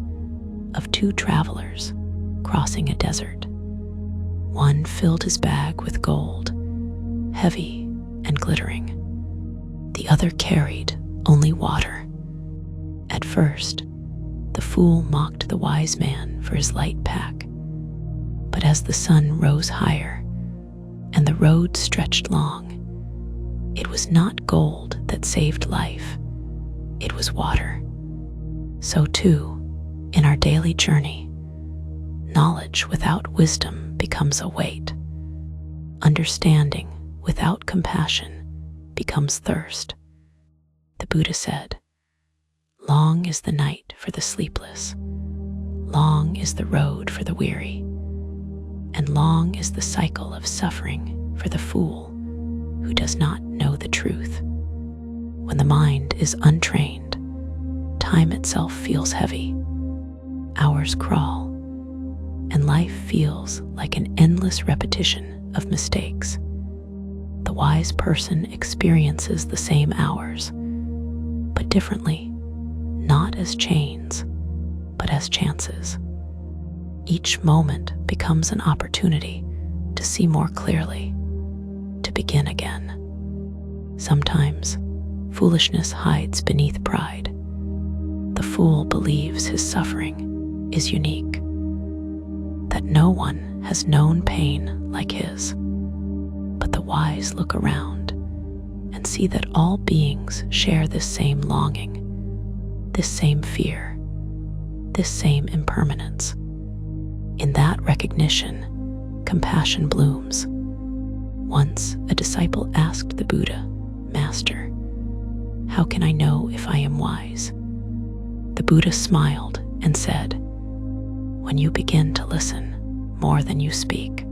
of two travelers crossing a desert. One filled his bag with gold, heavy and glittering. The other carried only water. At first, the fool mocked the wise man for his light pack. But as the sun rose higher and the road stretched long, it was not gold that saved life, it was water. So too, in our daily journey, knowledge without wisdom becomes a weight. Understanding without compassion becomes thirst. The Buddha said, "Long is the night for the sleepless, long is the road for the weary, and long is the cycle of suffering for the fool who does not know the truth." When the mind is untrained, time itself feels heavy. Hours crawl, and life feels like an endless repetition of mistakes. The wise person experiences the same hours, but differently, not as chains, but as chances. Each moment becomes an opportunity to see more clearly, to begin again. Sometimes, foolishness hides beneath pride. The fool believes his suffering is unique, that no one has known pain like his. But the wise look around and see that all beings share this same longing, this same fear, this same impermanence. In that recognition, compassion blooms. Once a disciple asked the Buddha, "Master, how can I know if I am wise?" The Buddha smiled and said, "When you begin to listen more than you speak,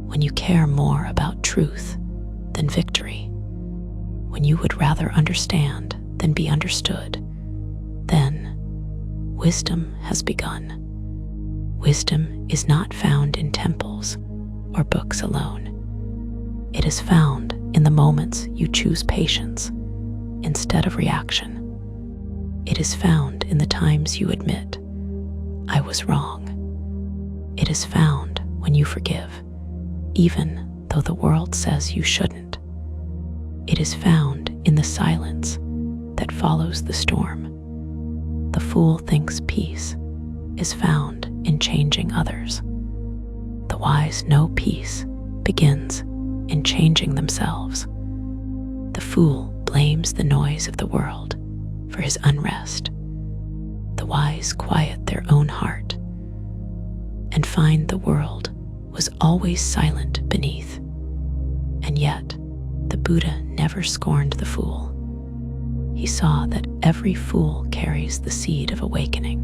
when you care more about truth than victory, when you would rather understand than be understood, then wisdom has begun." Wisdom is not found in temples or books alone. It is found in the moments you choose patience instead of reaction. It is found in the times you admit, "I was wrong." It is found when you forgive, even though the world says you shouldn't. It is found in the silence that follows the storm. The fool thinks peace is found in changing others. The wise know peace begins in changing themselves. The fool blames the noise of the world for his unrest. The wise quiet their own heart and find the world was always silent beneath. And yet, the Buddha never scorned the fool. He saw that every fool carries the seed of awakening,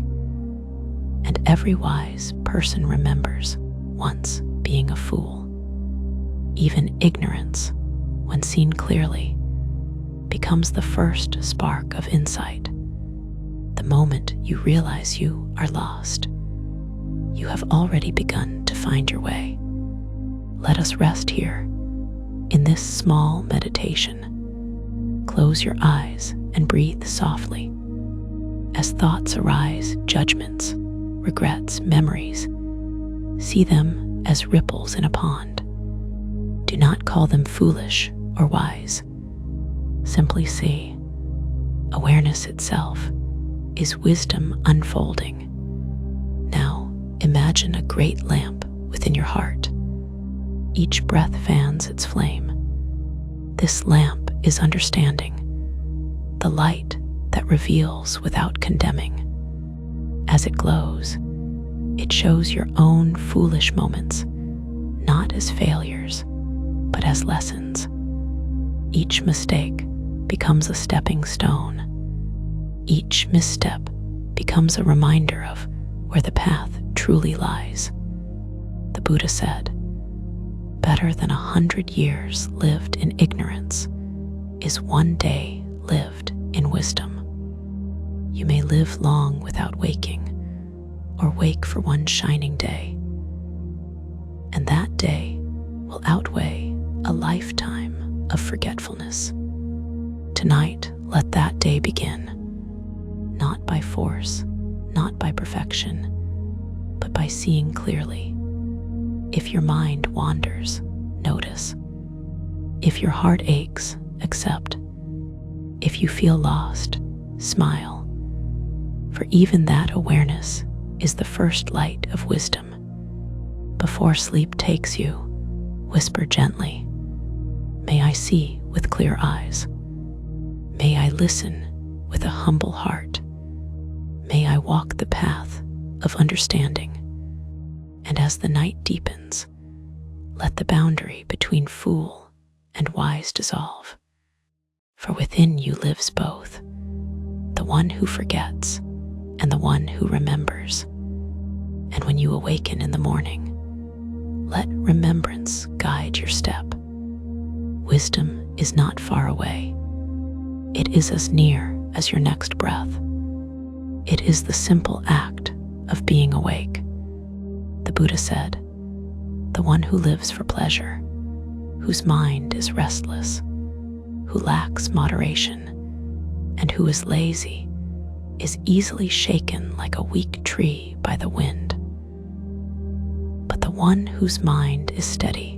and every wise person remembers once being a fool. Even ignorance, when seen clearly, becomes the first spark of insight. The moment you realize you are lost, you have already begun to find your way. Let us rest here in this small meditation. Close your eyes and breathe softly. As thoughts arise, judgments, regrets, memories, see them as ripples in a pond. Do not call them foolish or wise. Simply see. Awareness itself is wisdom unfolding. Now imagine a great lamp within your heart. Each breath fans its flame. This lamp is understanding, the light that reveals without condemning. As it glows, it shows your own foolish moments, not as failures, but as lessons. Each mistake becomes a stepping stone. Each misstep becomes a reminder of where the path truly lies. The Buddha said, "Better than 100 years lived in ignorance is one day lived in wisdom." You may live long without waking, or wake for one shining day, and that day will outweigh a lifetime of forgetfulness. Tonight, let that day begin, not by force, not by perfection, but by seeing clearly. If your mind wanders, notice. If your heart aches, accept. If you feel lost, smile. For even that awareness is the first light of wisdom. Before sleep takes you, whisper gently, "May I see with clear eyes. May I listen with a humble heart. May I walk the path of understanding." And as the night deepens, let the boundary between fool and wise dissolve. For within you lives both, the one who forgets and the one who remembers. And when you awaken in the morning, let remembrance guide your step. Wisdom is not far away. It is as near as your next breath. It is the simple act of being awake. The Buddha said, "The one who lives for pleasure, whose mind is restless, who lacks moderation, and who is lazy, is easily shaken like a weak tree by the wind. But the one whose mind is steady,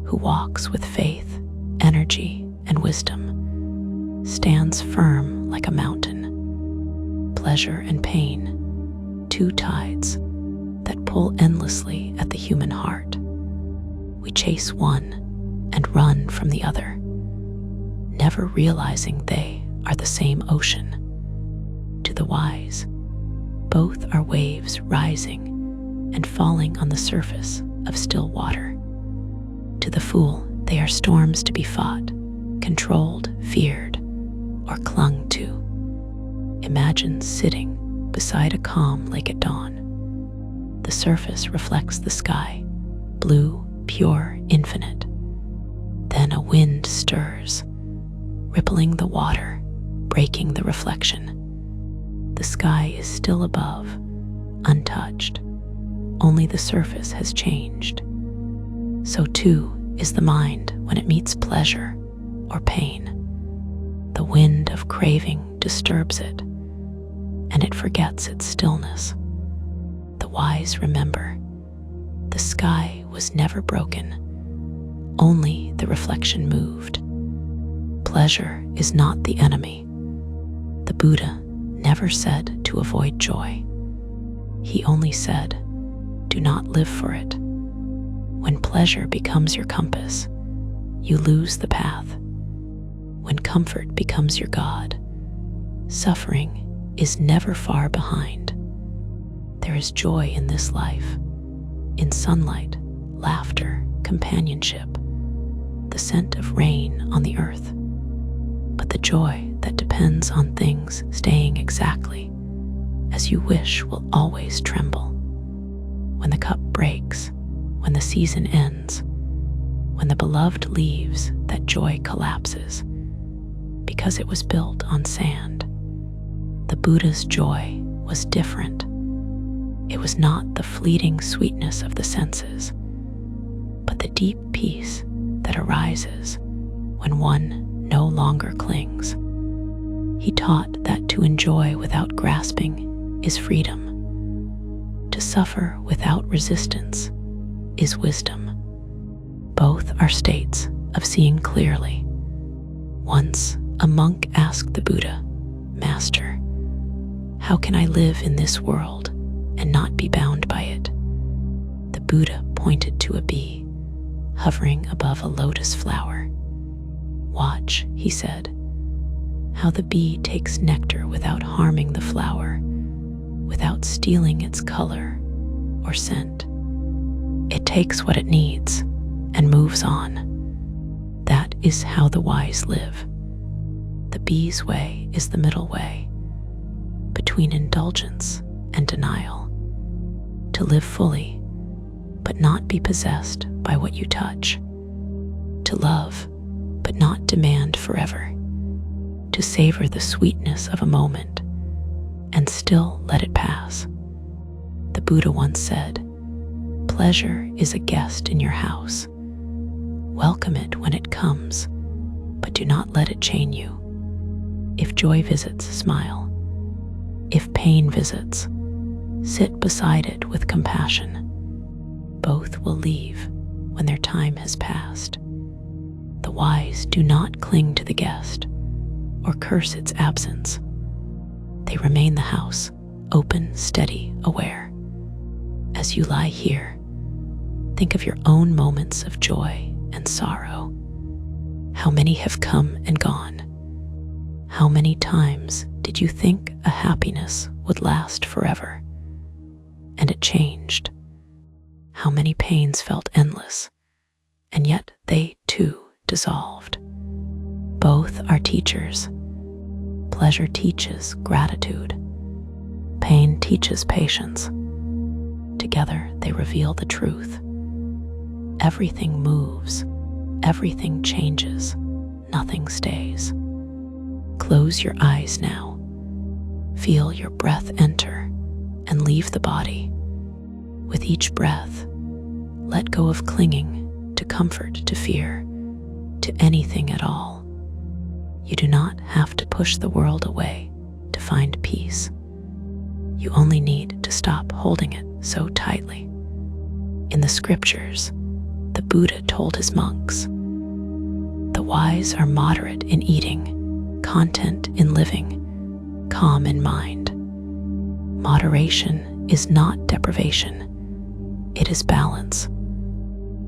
who walks with faith, energy, and wisdom, stands firm like a mountain. Pleasure and pain, two tides that pull endlessly at the human heart. We chase one and run from the other, never realizing they are the same ocean. To the wise, both are waves rising and falling on the surface of still water. To the fool, they are storms to be fought, controlled, feared, or clung to. Imagine sitting beside a calm lake at dawn. The surface reflects the sky, blue, pure, infinite. Then a wind stirs, rippling the water, breaking the reflection. The sky is still above, untouched. Only the surface has changed. So too is the mind when it meets pleasure or pain. The wind of craving disturbs it, and it forgets its stillness. The wise remember, the sky was never broken, only the reflection moved. Pleasure is not the enemy. The Buddha never said to avoid joy. He only said, do not live for it. When pleasure becomes your compass, you lose the path. When comfort becomes your God, suffering is never far behind. There is joy in this life, in sunlight, laughter, companionship, the scent of rain on the earth. But the joy that depends on things staying exactly as you wish will always tremble. When the cup breaks, when the season ends, when the beloved leaves, that joy collapses because it was built on sand. The Buddha's joy was different. It was not the fleeting sweetness of the senses, but the deep peace that arises when one no longer clings. He taught that to enjoy without grasping is freedom. To suffer without resistance is wisdom. Both are states of seeing clearly. Once a monk asked the Buddha, Master, how can I live in this world and not be bound by it? The Buddha pointed to a bee hovering above a lotus flower. Watch, he said, how the bee takes nectar without harming the flower, without stealing its color or scent. It takes what it needs and moves on. That is how the wise live. The bee's way is the middle way, between indulgence and denial. To live fully, but not be possessed by what you touch. To love, but not demand forever. To savor the sweetness of a moment and still let it pass. The Buddha once said, pleasure is a guest in your house. Welcome it when it comes, but do not let it chain you. If joy visits, smile. If pain visits, sit beside it with compassion. Both will leave when their time has passed. The wise do not cling to the guest or curse its absence. They remain the house, open, steady, aware. As you lie here, think of your own moments of joy and sorrow. How many have come and gone? How many times did you think a happiness would last forever? And it changed. How many pains felt endless, and yet they too dissolved. Both are teachers. Pleasure teaches gratitude. Pain teaches patience. Together they reveal the truth. Everything moves, everything changes, nothing stays. Close your eyes now. Feel your breath enter and leave the body. With each breath, let go of clinging to comfort, to fear, to anything at all. You do not have to push the world away to find peace. You only need to stop holding it so tightly. In the scriptures, the Buddha told his monks, "The wise are moderate in eating, content in living, calm in mind." Moderation is not deprivation. It is balance.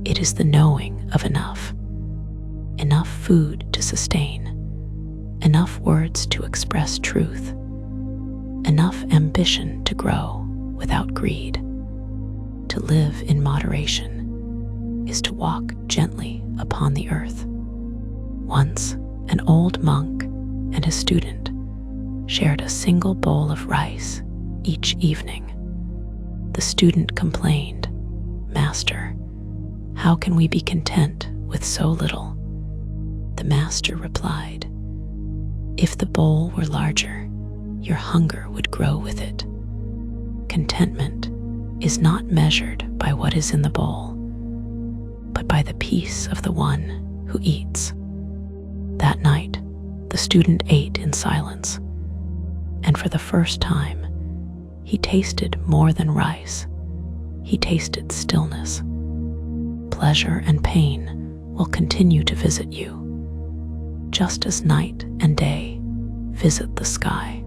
It is the knowing of enough. Enough food to sustain. Enough words to express truth. Enough ambition to grow without greed. To live in moderation is to walk gently upon the earth. Once, an old monk and his student shared a single bowl of rice each evening. The student complained, "Master, how can we be content with so little?" The master replied, "If the bowl were larger, your hunger would grow with it." Contentment is not measured by what is in the bowl, but by the peace of the one who eats. That night, the student ate in silence, and for the first time, he tasted more than rice. He tasted stillness. Pleasure and pain will continue to visit you, just as night and day visit the sky.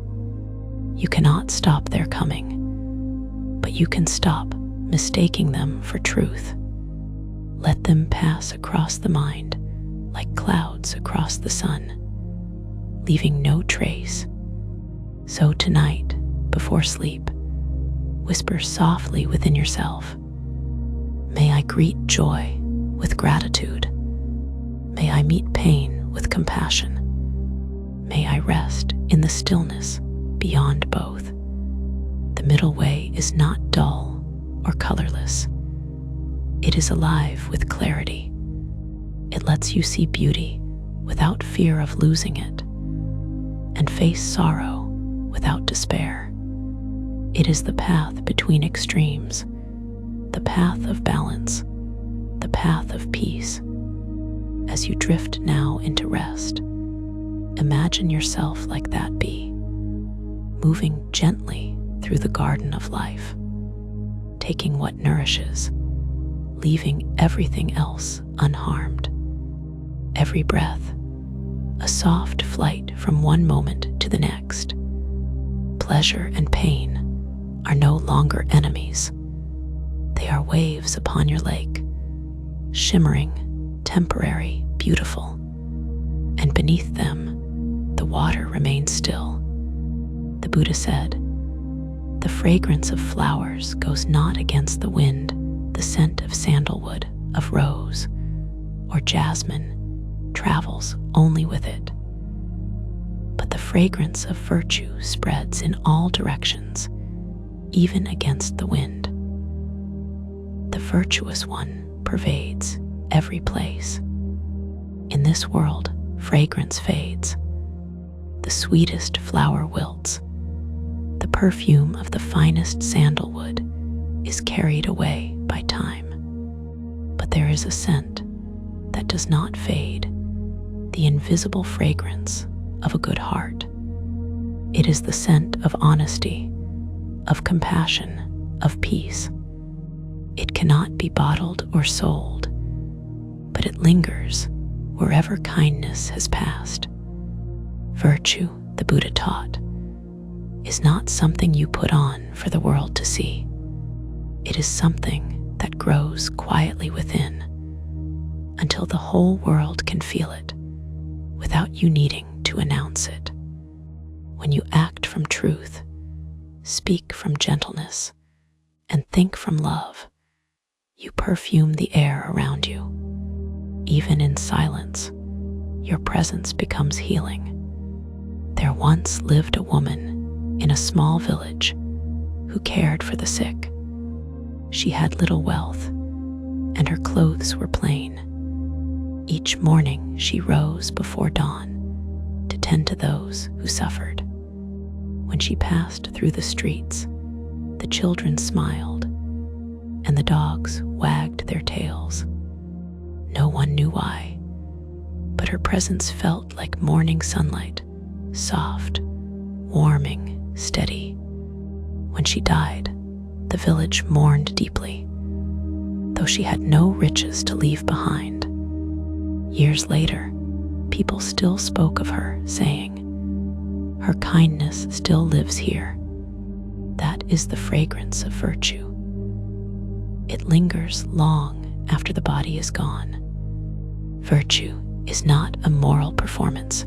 You cannot stop their coming, but you can stop mistaking them for truth. Let them pass across the mind like clouds across the sun, leaving no trace. So tonight, before sleep, whisper softly within yourself, "May I greet joy with gratitude. May I meet pain with compassion. May I rest in the stillness beyond both." The middle way is not dull or colorless. It is alive with clarity. It lets you see beauty without fear of losing it, and face sorrow without despair. It is the path between extremes, the path of balance, the path of peace. As you drift now into rest, imagine yourself like that bee, moving gently through the garden of life, taking what nourishes, leaving everything else unharmed. Every breath, a soft flight from one moment to the next. Pleasure and pain are no longer enemies. They are waves upon your lake, shimmering, temporary, beautiful. And beneath them, the water remains still. The Buddha said, "The fragrance of flowers goes not against the wind, the scent of sandalwood, of rose, or jasmine travels only with it. But the fragrance of virtue spreads in all directions, even against the wind. The virtuous one pervades every place. In this world, fragrance fades. The sweetest flower wilts. The perfume of the finest sandalwood is carried away by time. But there is a scent that does not fade, the invisible fragrance of a good heart. It is the scent of honesty, of compassion, of peace. It cannot be bottled or sold, but it lingers wherever kindness has passed. Virtue, the Buddha taught, is not something you put on for the world to see. It is something that grows quietly within until the whole world can feel it without you needing to announce it. When you act from truth, speak from gentleness, and think from love, you perfume the air around you. Even in silence, your presence becomes healing. There once lived a woman in a small village who cared for the sick. She had little wealth, and her clothes were plain. Each morning she rose before dawn to tend to those who suffered. When she passed through the streets, the children smiled, and the dogs wagged their tails. No one knew why, but her presence felt like morning sunlight, soft, warming, steady. When she died, the village mourned deeply, though she had no riches to leave behind. Years later, people still spoke of her, saying, "Her kindness still lives here." That is the fragrance of virtue. It lingers long after the body is gone. Virtue is not a moral performance.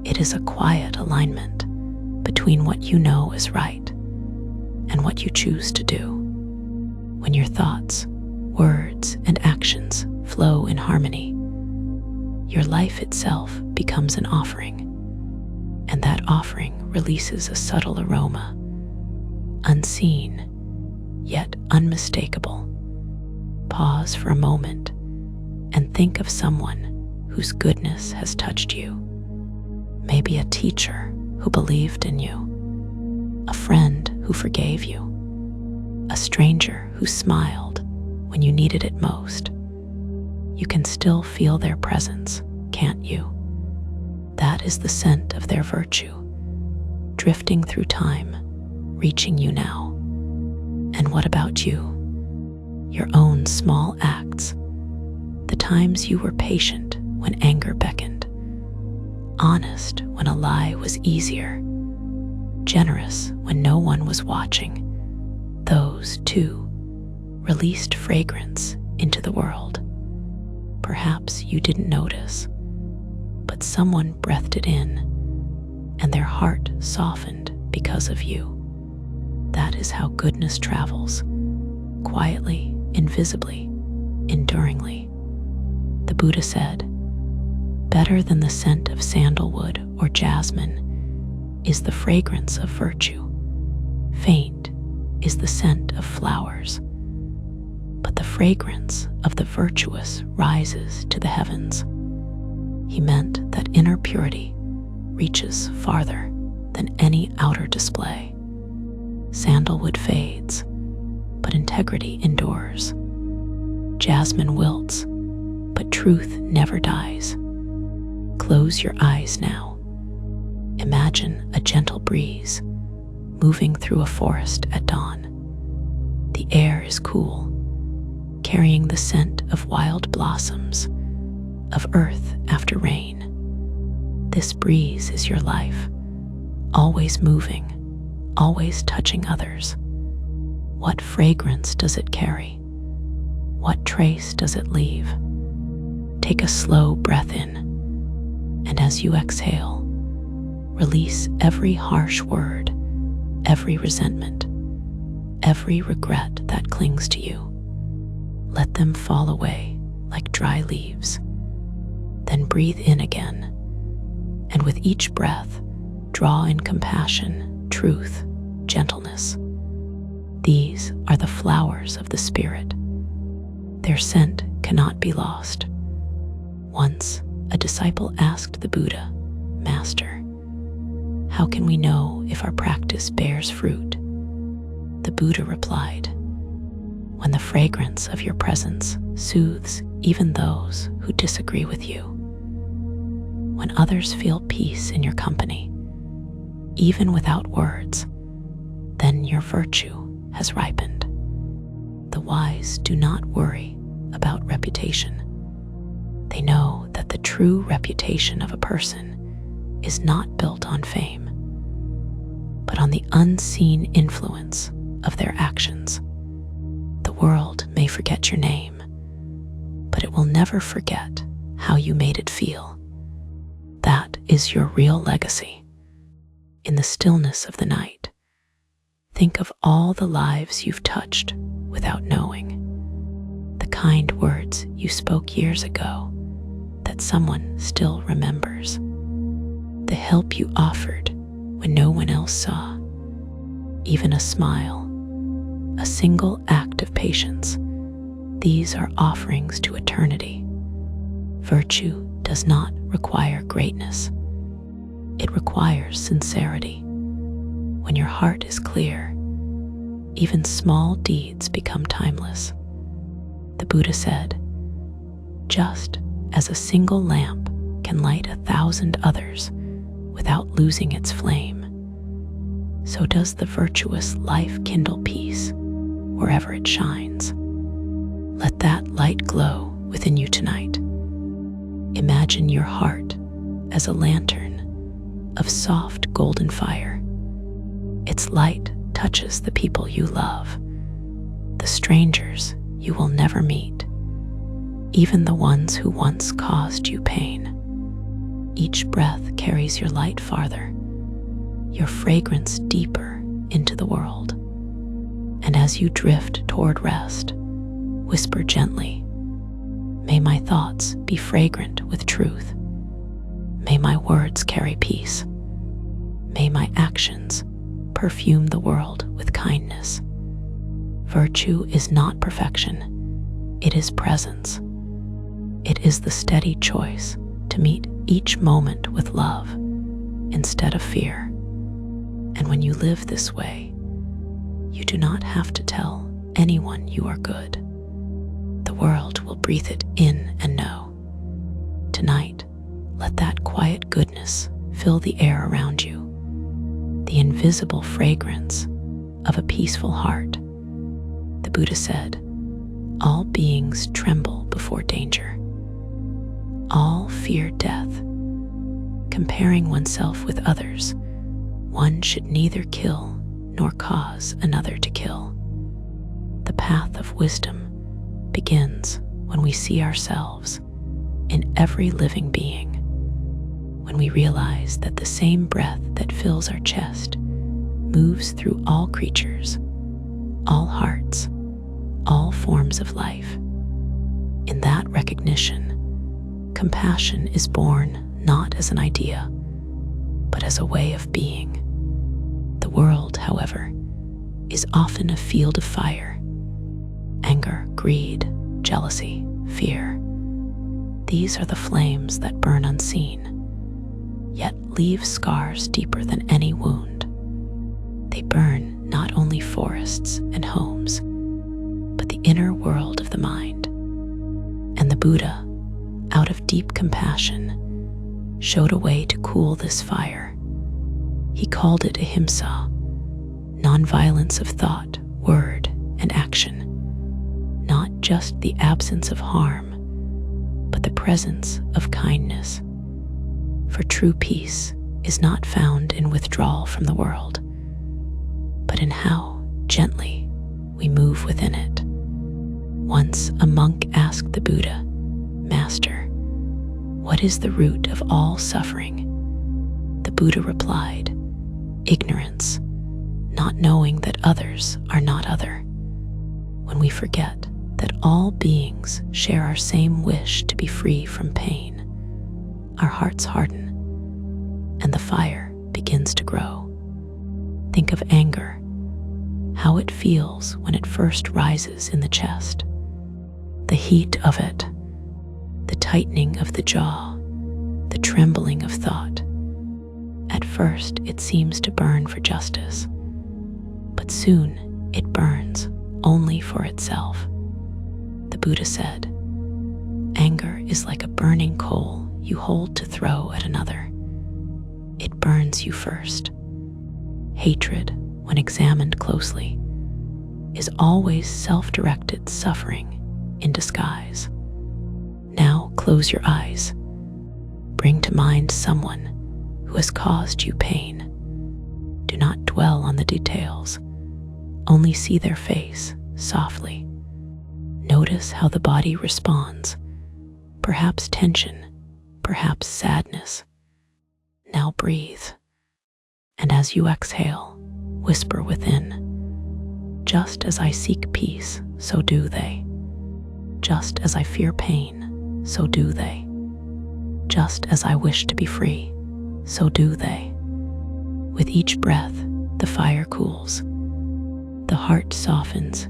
It is a quiet alignment between what you know is right and what you choose to do. When your thoughts, words, and actions flow in harmony, your life itself becomes an offering, and that offering releases a subtle aroma, unseen, yet unmistakable. Pause for a moment and think of someone whose goodness has touched you. Maybe a teacher who believed in you, a friend who forgave you, a stranger who smiled when you needed it most. You can still feel their presence, can't you? That is the scent of their virtue, drifting through time, reaching you now. And what about you? Your own small acts, the times you were patient when anger beckoned, honest when a lie was easier, generous when no one was watching. Those, too, released fragrance into the world. Perhaps you didn't notice, but someone breathed it in, and their heart softened because of you. That is how goodness travels, quietly, invisibly, enduringly. The Buddha said, "Better than the scent of sandalwood or jasmine is the fragrance of virtue. Faint is the scent of flowers, but the fragrance of the virtuous rises to the heavens." He meant that inner purity reaches farther than any outer display. Sandalwood fades, but integrity endures. Jasmine wilts, but truth never dies. Close your eyes now. Imagine a gentle breeze moving through a forest at dawn. The air is cool, carrying the scent of wild blossoms, of earth after rain. This breeze is your life, always moving, always touching others. What fragrance does it carry? What trace does it leave? Take a slow breath in, and as you exhale, release every harsh word, every resentment, every regret that clings to you. Let them fall away like dry leaves. Then breathe in again, and with each breath, draw in compassion, truth, gentleness. These are the flowers of the Spirit. Their scent cannot be lost. Once, a disciple asked the Buddha, "Master, how can we know if our practice bears fruit?" The Buddha replied, "When the fragrance of your presence soothes even those who disagree with you. When others feel peace in your company, even without words, then your virtue has ripened." The wise do not worry about reputation. They know that the true reputation of a person is not built on fame, but on the unseen influence of their actions. The world may forget your name, but it will never forget how you made it feel. That is your real legacy. In the stillness of the night, think of all the lives you've touched without knowing. The kind words you spoke years ago that someone still remembers. The help you offered when no one else saw. Even a smile, a single act of patience. These are offerings to eternity. Virtue does not require greatness. It requires sincerity. When your heart is clear, even small deeds become timeless. The Buddha said, "Just as a single lamp can light 1,000 others without losing its flame, so does the virtuous life kindle peace wherever it shines. Let that light glow within you tonight. Imagine your heart as a lantern of soft golden fire. Its light touches the people you love, the strangers you will never meet, even the ones who once caused you pain. Each breath carries your light farther, your fragrance deeper into the world. And as you drift toward rest, whisper gently, "May my thoughts be fragrant with truth. May my words carry peace. May my actions perfume the world with kindness." Virtue is not perfection, it is presence. It is the steady choice to meet each moment with love instead of fear. And when you live this way, you do not have to tell anyone you are good. The world will breathe it in and know. Tonight, let that quiet goodness fill the air around you, the invisible fragrance of a peaceful heart. The Buddha said, "All beings tremble before danger. All fear death. Comparing oneself with others, one should neither kill nor cause another to kill." The path of wisdom begins when we see ourselves in every living being, when we realize that the same breath that fills our chest moves through all creatures, all hearts, all forms of life. In that recognition, compassion is born not as an idea, but as a way of being. The world, however, is often a field of fire. Anger, greed, jealousy, fear. These are the flames that burn unseen, yet leave scars deeper than any wound. They burn not only forests and homes, but the inner world of the mind. And the Buddha, out of deep compassion, showed a way to cool this fire. He called it ahimsa, nonviolence of thought, word, and action. Not just the absence of harm, but the presence of kindness. For true peace is not found in withdrawal from the world, but in how gently we move within it. Once a monk asked the Buddha, "Master, what is the root of all suffering?" The Buddha replied, "Ignorance, not knowing that others are not other." When we forget that all beings share our same wish to be free from pain, our hearts harden, and the fire begins to grow. Think of anger, how it feels when it first rises in the chest. The heat of it, the tightening of the jaw, the trembling of thought. At first it seems to burn for justice, but soon it burns only for itself. The Buddha said, "Anger is like a burning coal you hold to throw at another. It burns you first." Hatred, when examined closely, is always self-directed suffering in disguise. Now close your eyes. Bring to mind someone who has caused you pain. Do not dwell on the details. Only see their face softly. Notice how the body responds, perhaps tension, perhaps sadness. Now breathe, and as you exhale, whisper within, "Just as I seek peace, so do they. Just as I fear pain, so do they. Just as I wish to be free, so do they." With each breath, the fire cools. The heart softens.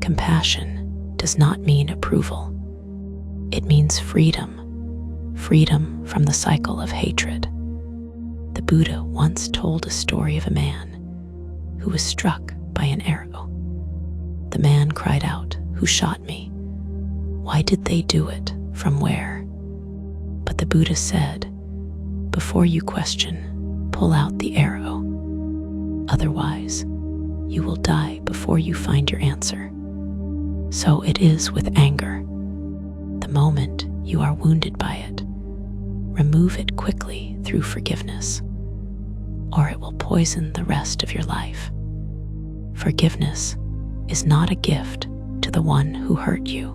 Compassion does not mean approval. It means freedom, freedom from the cycle of hatred. The Buddha once told a story of a man who was struck by an arrow. The man cried out, "Who shot me? Why did they do it? From where?" But the Buddha said, "Before you question, pull out the arrow." Otherwise, you will die before you find your answer. So it is with anger. The moment you are wounded by it, remove it quickly through forgiveness, or it will poison the rest of your life. Forgiveness is not a gift to the one who hurt you.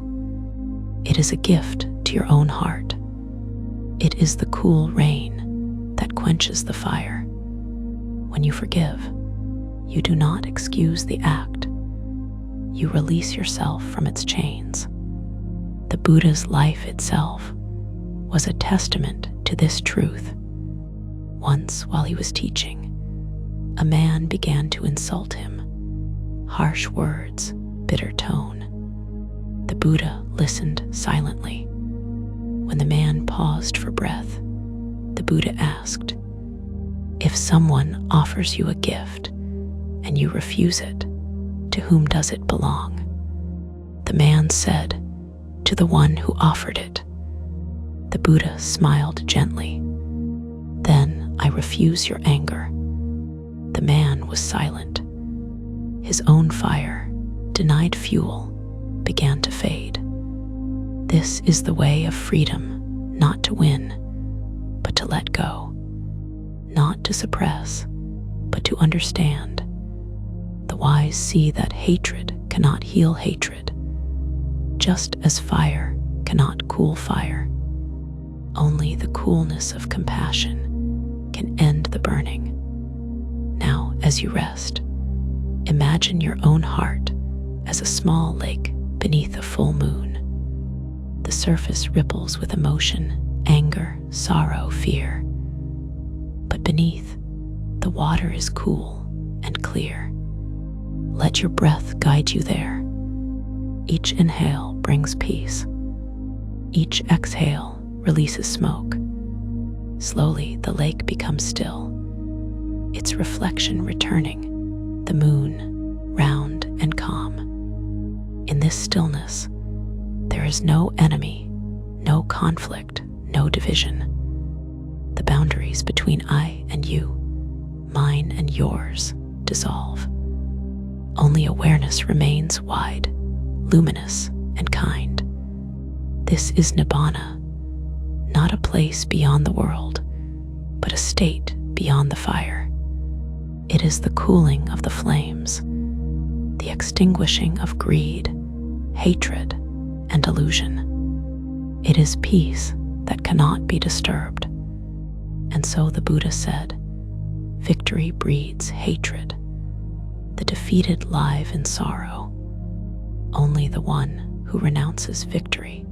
It is a gift to your own heart. It is the cool rain that quenches the fire. When you forgive, you do not excuse the act. You release yourself from its chains. The Buddha's life itself was a testament to this truth. Once, while he was teaching, a man began to insult him. Harsh words, bitter tone. The Buddha listened silently. When the man paused for breath, the Buddha asked, "If someone offers you a gift and you refuse it, to whom does it belong?" The man said, "To the one who offered it." The Buddha smiled gently. "Then I refuse your anger." The man was silent. His own fire, denied fuel, began to fade. This is the way of freedom, not to win, but to let go. Not to suppress, but to understand. The wise see that hatred cannot heal hatred, just as fire cannot cool fire. Only the coolness of compassion can end the burning. Now, as you rest, imagine your own heart as a small lake beneath a full moon. The surface ripples with emotion, anger, sorrow, fear. But beneath, the water is cool and clear. Let your breath guide you there. Each inhale brings peace. Each exhale releases smoke. Slowly, the lake becomes still, its reflection returning, the moon, round and calm. In this stillness, there is no enemy, no conflict, no division. The boundaries between I and you, mine and yours, dissolve. Only awareness remains wide, luminous, and kind. This is Nibbana, not a place beyond the world, but a state beyond the fire. It is the cooling of the flames, the extinguishing of greed, hatred, and illusion. It is peace that cannot be disturbed. And so the Buddha said, "Victory breeds hatred. The defeated live in sorrow. Only the one who renounces victory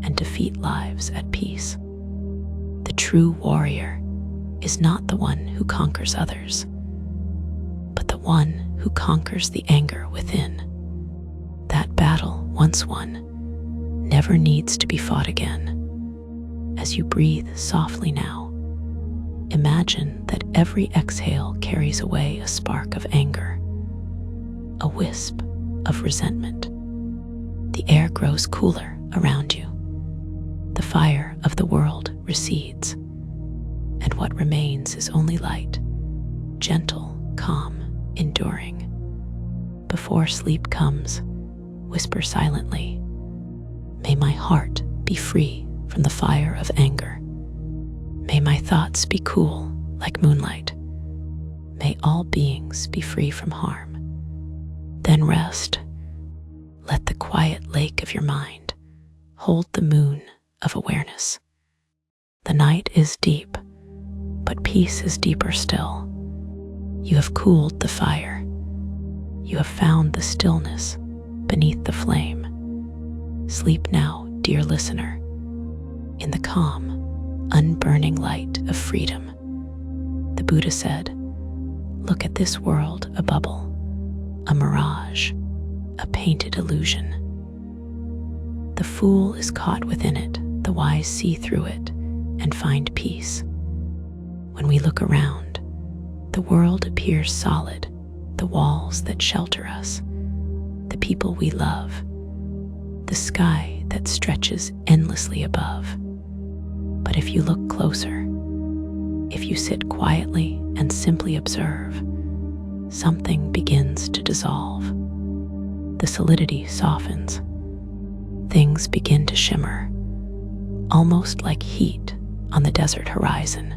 and defeat lives at peace. The true warrior is not the one who conquers others, but the one who conquers the anger within. That battle, once won, never needs to be fought again." As you breathe softly now, imagine that every exhale carries away a spark of anger, a wisp of resentment. The air grows cooler around you. The fire of the world recedes, and what remains is only light, gentle, calm, enduring. Before sleep comes, whisper silently, "May my heart be free from the fire of anger. May my thoughts be cool like moonlight. May all beings be free from harm." Then rest. Let the quiet lake of your mind hold the moon of awareness. The night is deep, but peace is deeper still. You have cooled the fire. You have found the stillness beneath the flame. Sleep now, dear listener, in the calm, unburning light of freedom. The Buddha said, "Look at this world a bubble, a mirage, a painted illusion. The fool is caught within it, the wise see through it and find peace." When we look around, the world appears solid, the walls that shelter us, the people we love, the sky that stretches endlessly above. But if you look closer, if you sit quietly and simply observe, something begins to dissolve. The solidity softens. Things begin to shimmer, almost like heat on the desert horizon.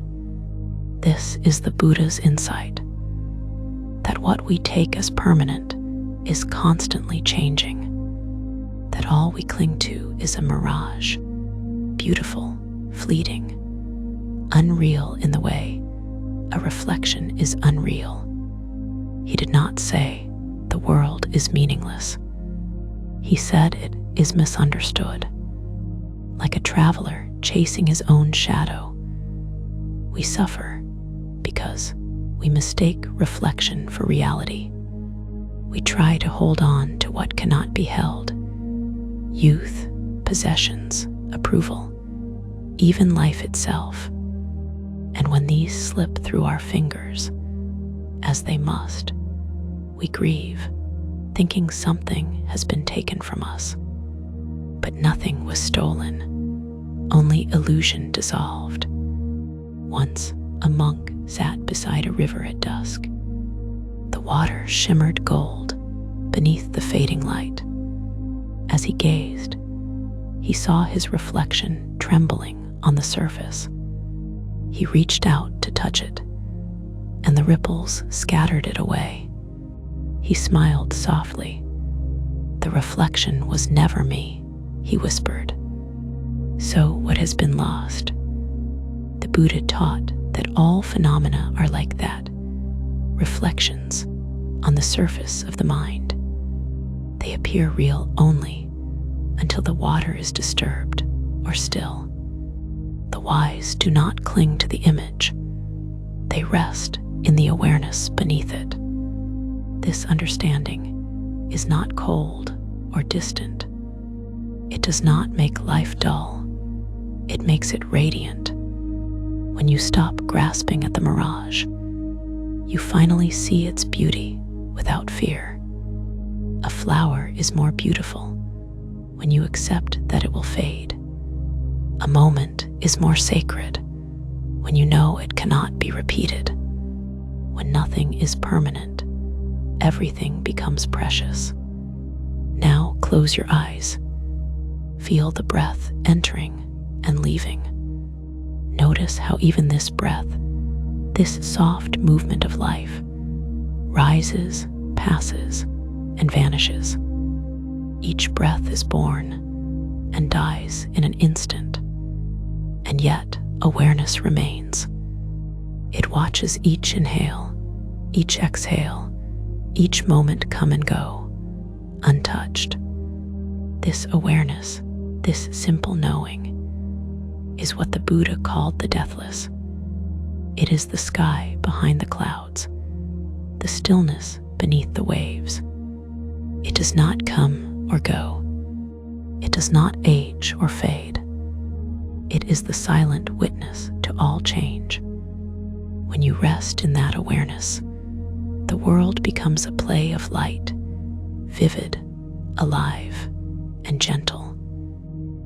This is the Buddha's insight, that what we take as permanent is constantly changing, that all we cling to is a mirage, beautiful, fleeting, unreal in the way a reflection is unreal. He did not say the world is meaningless. He said it is misunderstood. Like a traveler chasing his own shadow, we suffer because we mistake reflection for reality. We try to hold on to what cannot be held: youth, possessions, approval, even life itself. And when these slip through our fingers, as they must, we grieve, thinking something has been taken from us. But nothing was stolen, only illusion dissolved. Once a monk sat beside a river at dusk. The water shimmered gold beneath the fading light. As he gazed, he saw his reflection trembling on the surface. He reached out to touch it, and the ripples scattered it away. He smiled softly. "The reflection was never me," he whispered. "So what has been lost?" The Buddha taught that all phenomena are like that, reflections on the surface of the mind. They appear real only until the water is disturbed or still. The wise do not cling to the image. They rest in the awareness beneath it. This understanding is not cold or distant. It does not make life dull. It makes it radiant. When you stop grasping at the mirage, you finally see its beauty without fear. A flower is more beautiful when you accept that it will fade. A moment is more sacred when you know it cannot be repeated. When nothing is permanent, everything becomes precious. Now close your eyes. Feel the breath entering and leaving. Notice how even this breath, this soft movement of life, rises, passes, and vanishes. Each breath is born and dies in an instant, and yet awareness remains. It watches each inhale, each exhale, each moment come and go, untouched. This awareness, this simple knowing, is what the Buddha called the deathless. It is the sky behind the clouds, the stillness beneath the waves. It does not come or go. It does not age or fade. It is the silent witness to all change. When you rest in that awareness, the world becomes a play of light, vivid, alive, and gentle.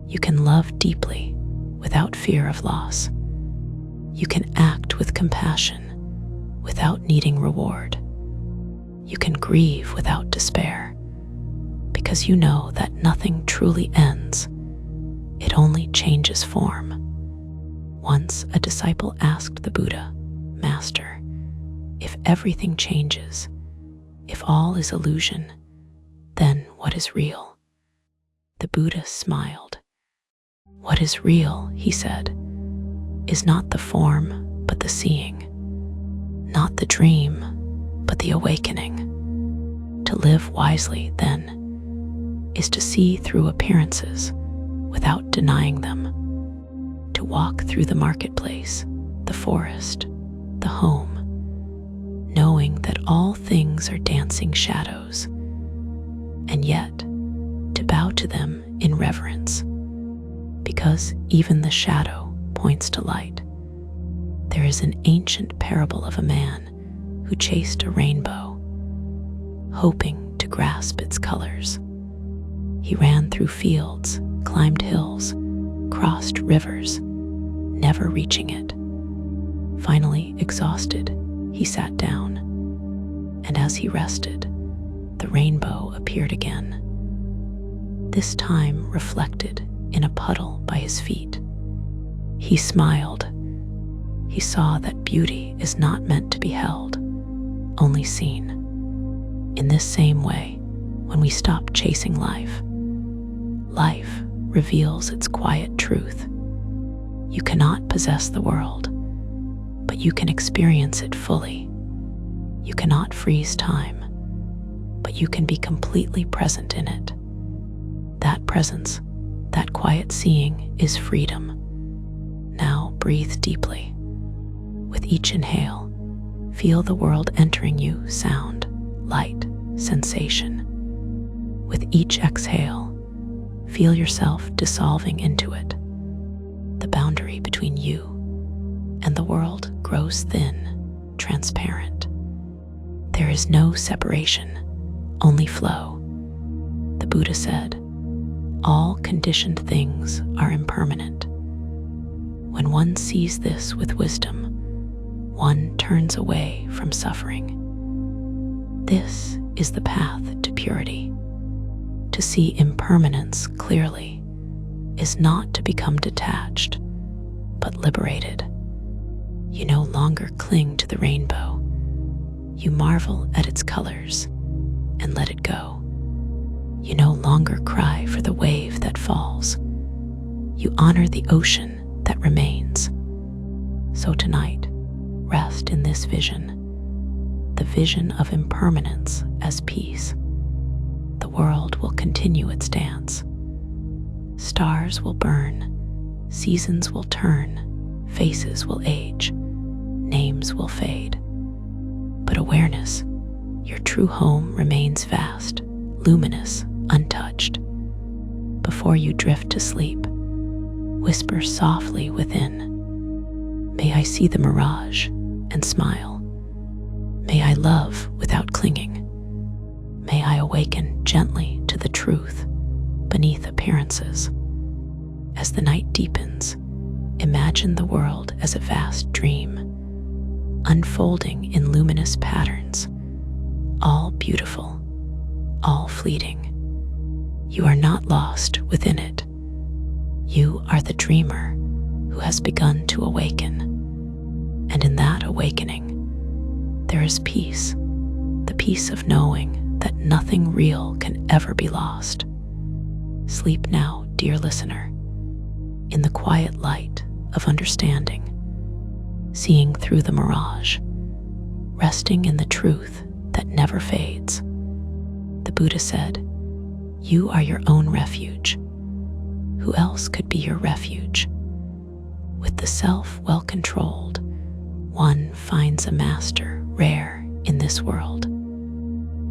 You can love deeply without fear of loss. You can act with compassion without needing reward. You can grieve without despair, because you know that nothing truly ends. It only changes form. Once a disciple asked the Buddha, "Master, if everything changes, if all is illusion, then what is real?" The Buddha smiled. "What is real," he said, "is not the form, but the seeing, not the dream, but the awakening. To live wisely, then, is to see through appearances without denying them, to walk through the marketplace, the forest, the home, knowing that all things are dancing shadows, and yet to bow to them in reverence, because even the shadow points to light." There is an ancient parable of a man who chased a rainbow, hoping to grasp its colors. He ran through fields, climbed hills, crossed rivers, never reaching it. Finally, exhausted, he sat down. And as he rested, the rainbow appeared again, this time reflected in a puddle by his feet. He smiled. He saw that beauty is not meant to be held, only seen. In this same way, when we stop chasing life, life reveals its quiet truth. You cannot possess the world, but you can experience it fully. You cannot freeze time, but you can be completely present in it. That presence, that quiet seeing, is freedom. Now breathe deeply. With each inhale, feel the world entering you, sound, light, sensation. With each exhale, feel yourself dissolving into it. The boundary between you and the world grows thin, transparent. There is no separation, only flow. The Buddha said, "All conditioned things are impermanent." When one sees this with wisdom, one turns away from suffering. This is the path to purity. To see impermanence clearly is not to become detached, but liberated. You no longer cling to the rainbow. You marvel at its colors and let it go. You no longer cry for the wave that falls. You honor the ocean that remains. So tonight, rest in this vision, the vision of impermanence as peace. The world will continue its dance. Stars will burn, seasons will turn, faces will age, names will fade. But awareness, your true home, remains vast, luminous, untouched. Before you drift to sleep, whisper softly within, "May I see the mirage and smile. May I love without clinging. May I awaken gently to the truth beneath appearances." As the night deepens, imagine the world as a vast dream, unfolding in luminous patterns, all beautiful, all fleeting. You are not lost within it. You are the dreamer who has begun to awaken. And in that awakening, there is peace, the peace of knowing that nothing real can ever be lost. Sleep now, dear listener, in the quiet light of understanding, seeing through the mirage, resting in the truth that never fades. The Buddha said, "You are your own refuge." Who else could be your refuge? With the self well controlled, one finds a master rare in this world.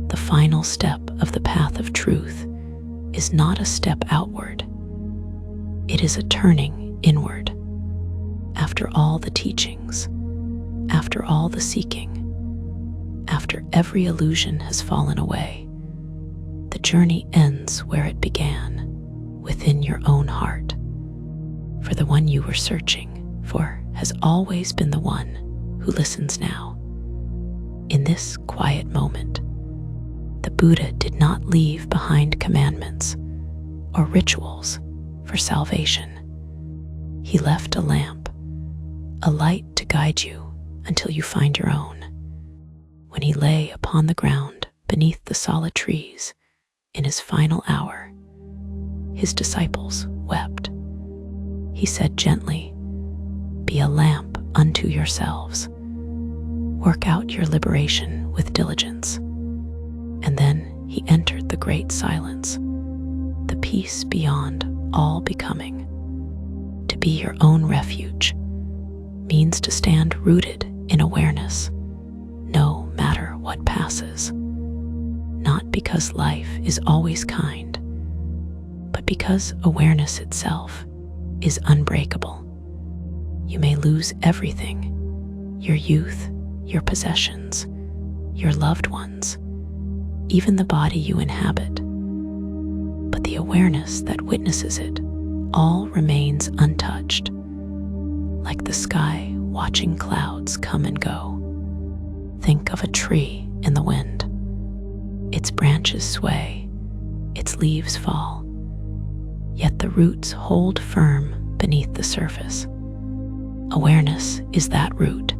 The final step of the path of truth is not a step outward. It is a turning inward. After all the teachings, after all the seeking, after every illusion has fallen away, the journey ends where it began, within your own heart. For the one you were searching for has always been the one who listens now. In this quiet moment, the Buddha did not leave behind commandments or rituals for salvation. He left a lamp, a light to guide you until you find your own. When he lay upon the ground beneath the solid trees in his final hour, his disciples wept. He said gently, "Be a lamp unto yourselves. Work out your liberation with diligence." And then he entered the great silence, the peace beyond all becoming. To be your own refuge means to stand rooted in awareness, no matter what passes. Not because life is always kind, but because awareness itself is unbreakable. You may lose everything, your youth, your possessions, your loved ones, even the body you inhabit. But the awareness that witnesses it all remains untouched, like the sky watching clouds come and go. Think of a tree in the wind. Its branches sway, its leaves fall, yet the roots hold firm beneath the surface. Awareness is that root.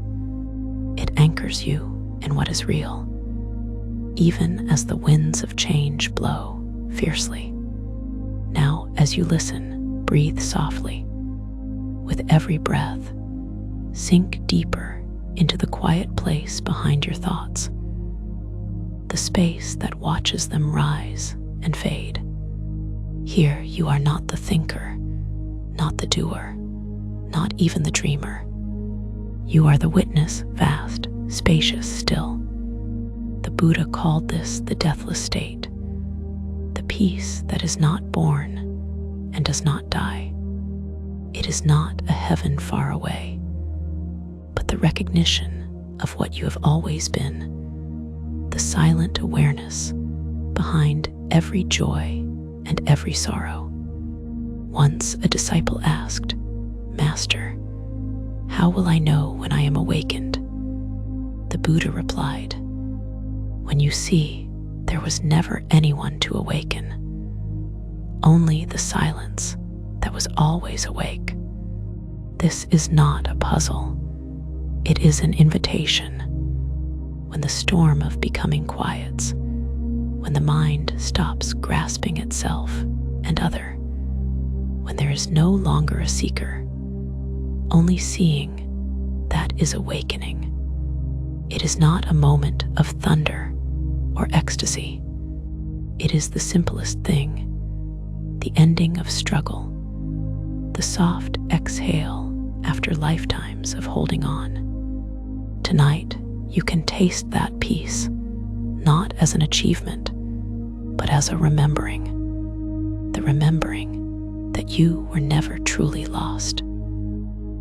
It anchors you in what is real, even as the winds of change blow fiercely. Now, as you listen, breathe softly. With every breath, sink deeper into the quiet place behind your thoughts, the space that watches them rise and fade. Here you are not the thinker, not the doer, not even the dreamer. You are the witness, vast, spacious, still. The Buddha called this the deathless state, the peace that is not born and does not die. It is not a heaven far away, but the recognition of what you have always been, the silent awareness behind every joy and every sorrow. Once a disciple asked, "Master, how will I know when I am awakened?" The Buddha replied, "When you see there was never anyone to awaken, only the silence that was always awake." This is not a puzzle. It is an invitation. When the storm of becoming quiets, when the mind stops grasping itself and other, when there is no longer a seeker, only seeing, that is awakening. It is not a moment of thunder or ecstasy. It is the simplest thing, the ending of struggle, the soft exhale after lifetimes of holding on. Tonight, you can taste that peace, not as an achievement, but as a remembering. The remembering that you were never truly lost,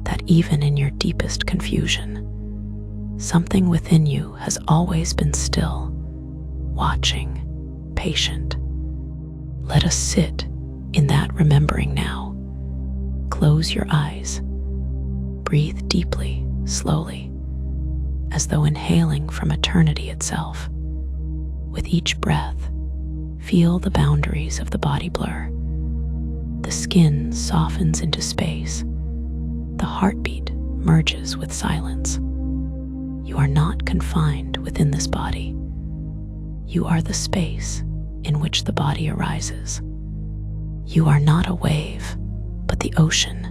that even in your deepest confusion, something within you has always been still, watching, patient. Let us sit in that remembering now. Close your eyes. Breathe deeply, slowly, as though inhaling from eternity itself. With each breath, feel the boundaries of the body blur. The skin softens into space. The heartbeat merges with silence. You are not confined within this body. You are the space in which the body arises. You are not a wave, but the ocean,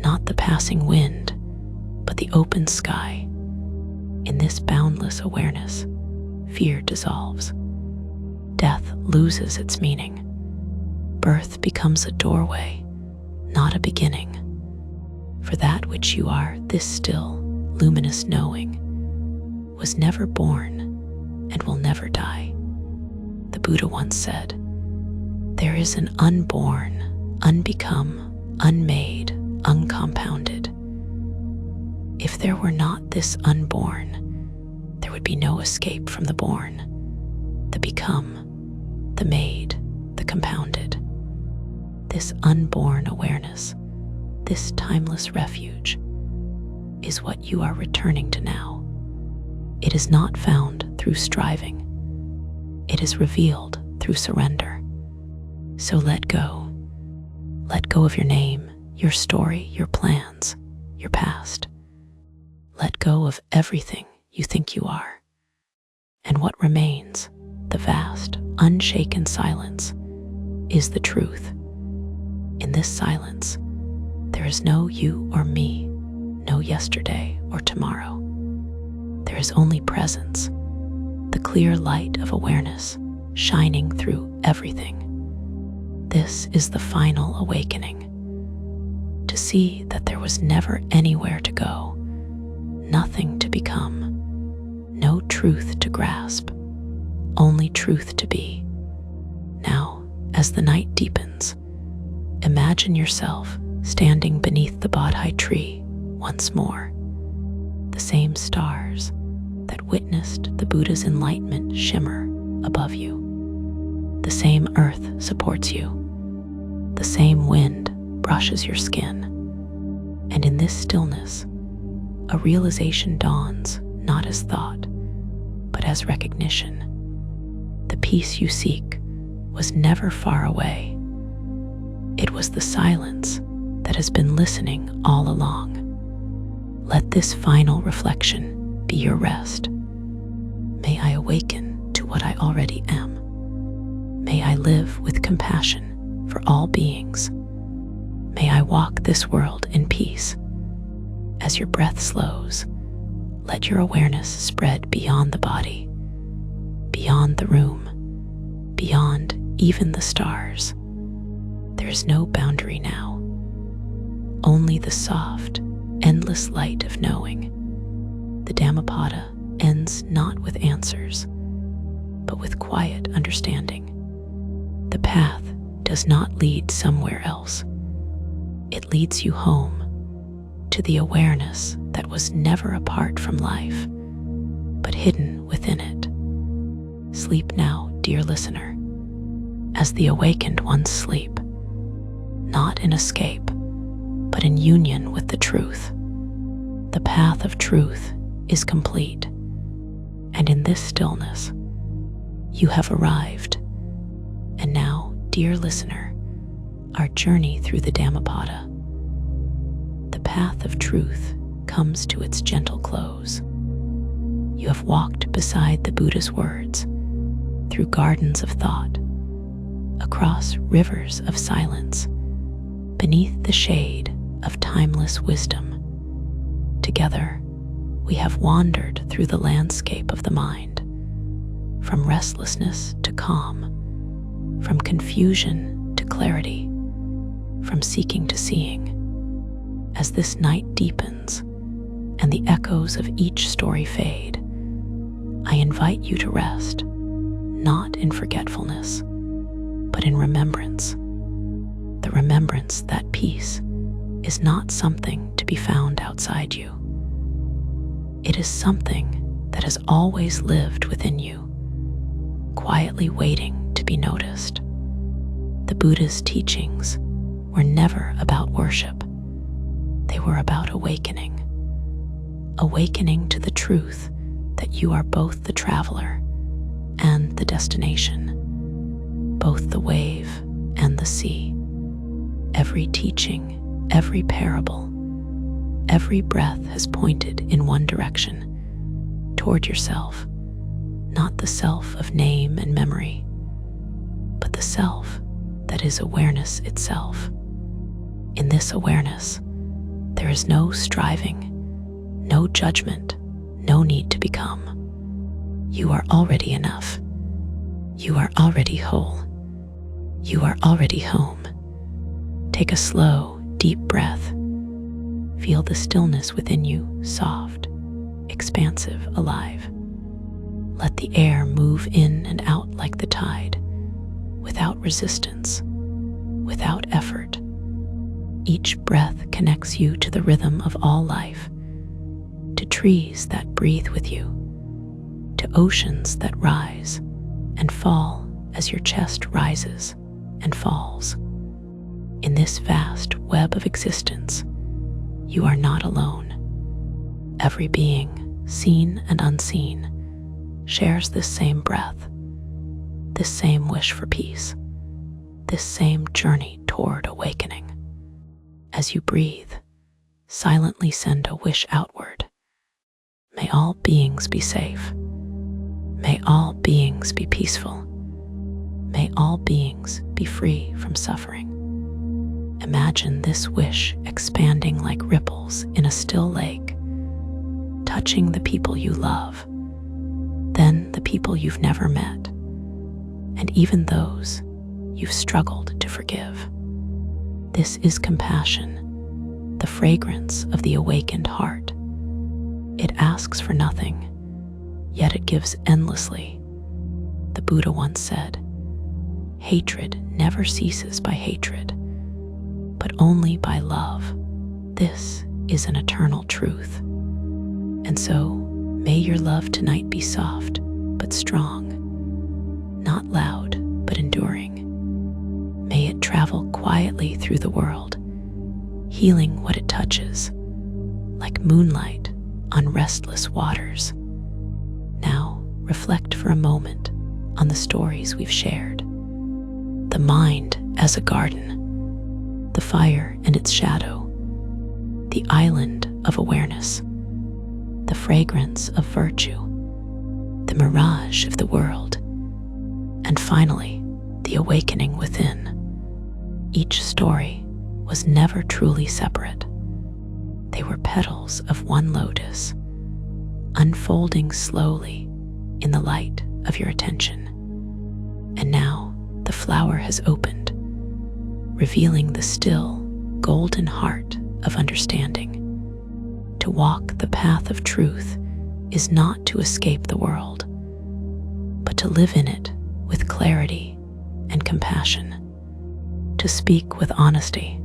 not the passing wind, but the open sky. In this boundless awareness, fear dissolves. Death loses its meaning. Birth becomes a doorway, not a beginning. For that which you are, this still, luminous knowing, was never born and will never die. The Buddha once said, "There is an unborn, unbecome, unmade, uncompounded." If there were not this unborn, there would be no escape from the born, the become, the made, the compounded. This unborn awareness, this timeless refuge, is what you are returning to now. It is not found through striving. It is revealed through surrender. So let go. Let go of your name, your story, your plans, your past. Let go of everything you think you are. And what remains, the vast, unshaken silence, is the truth. In this silence, there is no you or me, no yesterday or tomorrow. There is only presence, the clear light of awareness shining through everything. This is the final awakening. To see that there was never anywhere to go, nothing to become, no truth to grasp, only truth to be. Now, as the night deepens, imagine yourself standing beneath the Bodhi tree once more. The same stars that witnessed the Buddha's enlightenment shimmer above you. The same earth supports you. The same wind brushes your skin. And in this stillness, a realization dawns not as thought, but as recognition. The peace you seek was never far away. It was the silence that has been listening all along. Let this final reflection be your rest. May I awaken to what I already am. May I live with compassion for all beings. May I walk this world in peace. As your breath slows, let your awareness spread beyond the body, beyond the room, beyond even the stars. There is no boundary now, only the soft, endless light of knowing. The Dhammapada ends not with answers, but with quiet understanding. The path does not lead somewhere else. It leads you home, to the awareness that was never apart from life, but hidden within it. Sleep now, dear listener, as the awakened ones sleep, not in escape, but in union with the truth. The path of truth is complete, and in this stillness, you have arrived. And now, dear listener, our journey through the Dhammapada. The path of truth comes to its gentle close. You have walked beside the Buddha's words, through gardens of thought, across rivers of silence, beneath the shade of timeless wisdom. Together, we have wandered through the landscape of the mind, from restlessness to calm, from confusion to clarity, from seeking to seeing. As this night deepens and the echoes of each story fade, I invite you to rest, not in forgetfulness, but in remembrance. The remembrance that peace is not something to be found outside you. It is something that has always lived within you, quietly waiting to be noticed. The Buddha's teachings were never about worship. They were about awakening. Awakening to the truth that you are both the traveler and the destination, both the wave and the sea. Every teaching, every parable, every breath has pointed in one direction, toward yourself, not the self of name and memory, but the self that is awareness itself. In this awareness, there is no striving, no judgment, no need to become. You are already enough. You are already whole. You are already home. Take a slow, deep breath. Feel the stillness within you, soft, expansive, alive. Let the air move in and out like the tide, without resistance, without effort. Each breath connects you to the rhythm of all life, to trees that breathe with you, to oceans that rise and fall as your chest rises and falls. In this vast web of existence, you are not alone. Every being, seen and unseen, shares this same breath, this same wish for peace, this same journey toward awakening. As you breathe, silently send a wish outward. May all beings be safe. May all beings be peaceful. May all beings be free from suffering. Imagine this wish expanding like ripples in a still lake, touching the people you love, then the people you've never met, and even those you've struggled to forgive. This is compassion, the fragrance of the awakened heart. It asks for nothing, yet it gives endlessly. The Buddha once said, "Hatred never ceases by hatred, but only by love." This is an eternal truth. And so, may your love tonight be soft but strong, not loud but enduring. May it travel quietly through the world, healing what it touches, like moonlight on restless waters. Now, reflect for a moment on the stories we've shared. The mind as a garden, the fire and its shadow, the island of awareness, the fragrance of virtue, the mirage of the world, and finally, the awakening within. Each story was never truly separate. They were petals of one lotus, unfolding slowly in the light of your attention. And now the flower has opened, revealing the still, golden heart of understanding. To walk the path of truth is not to escape the world, but to live in it with clarity and compassion, to speak with honesty,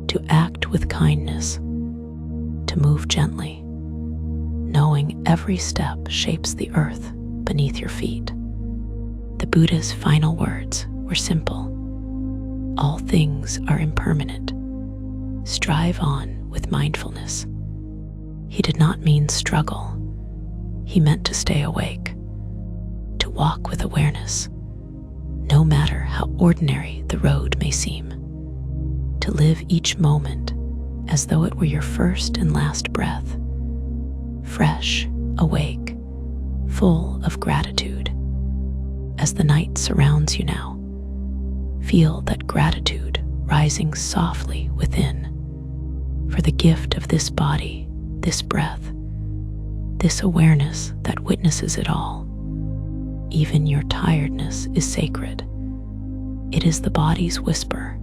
to act with kindness, to move gently, knowing every step shapes the earth beneath your feet. The Buddha's final words were simple. All things are impermanent. Strive on with mindfulness. He did not mean struggle. He meant to stay awake, to walk with awareness, no matter how ordinary the road may seem, to live each moment as though it were your first and last breath, fresh, awake, full of gratitude. As the night surrounds you now, feel that gratitude rising softly within for the gift of this body, this breath, this awareness that witnesses it all. Even your tiredness is sacred. It is the body's whisper,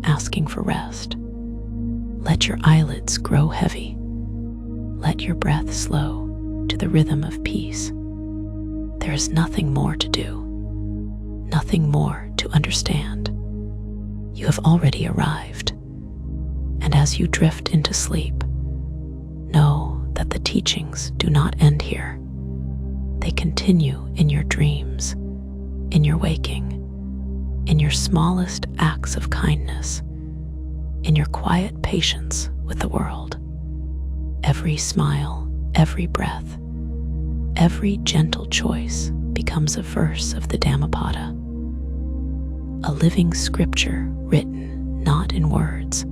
asking for rest. Let your eyelids grow heavy. Let your breath slow to the rhythm of peace. There is nothing more to do, nothing more to understand. You have already arrived. And as you drift into sleep, know that the teachings do not end here. They continue in your dreams, in your waking, in your smallest acts of kindness, in your quiet patience with the world. Every smile, every breath, every gentle choice becomes a verse of the Dhammapada, a living scripture written not in words,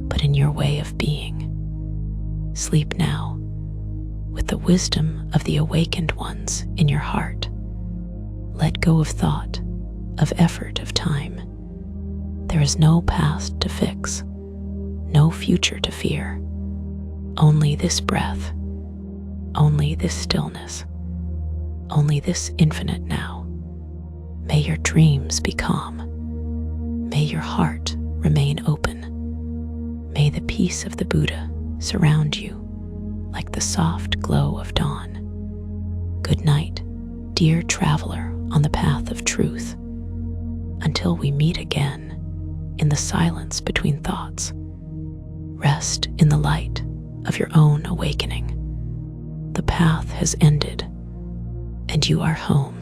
but in your way of being. Sleep now, with the wisdom of the awakened ones in your heart. Let go of thought, of effort, of time. There is no past to fix, no future to fear. Only this breath, only this stillness, only this infinite now. May your dreams be calm. May your heart remain open. May the peace of the Buddha surround you like the soft glow of dawn. Good night, dear traveler on the path of truth. Until we meet again in the silence between thoughts, rest in the light of your own awakening. The path has ended, and you are home.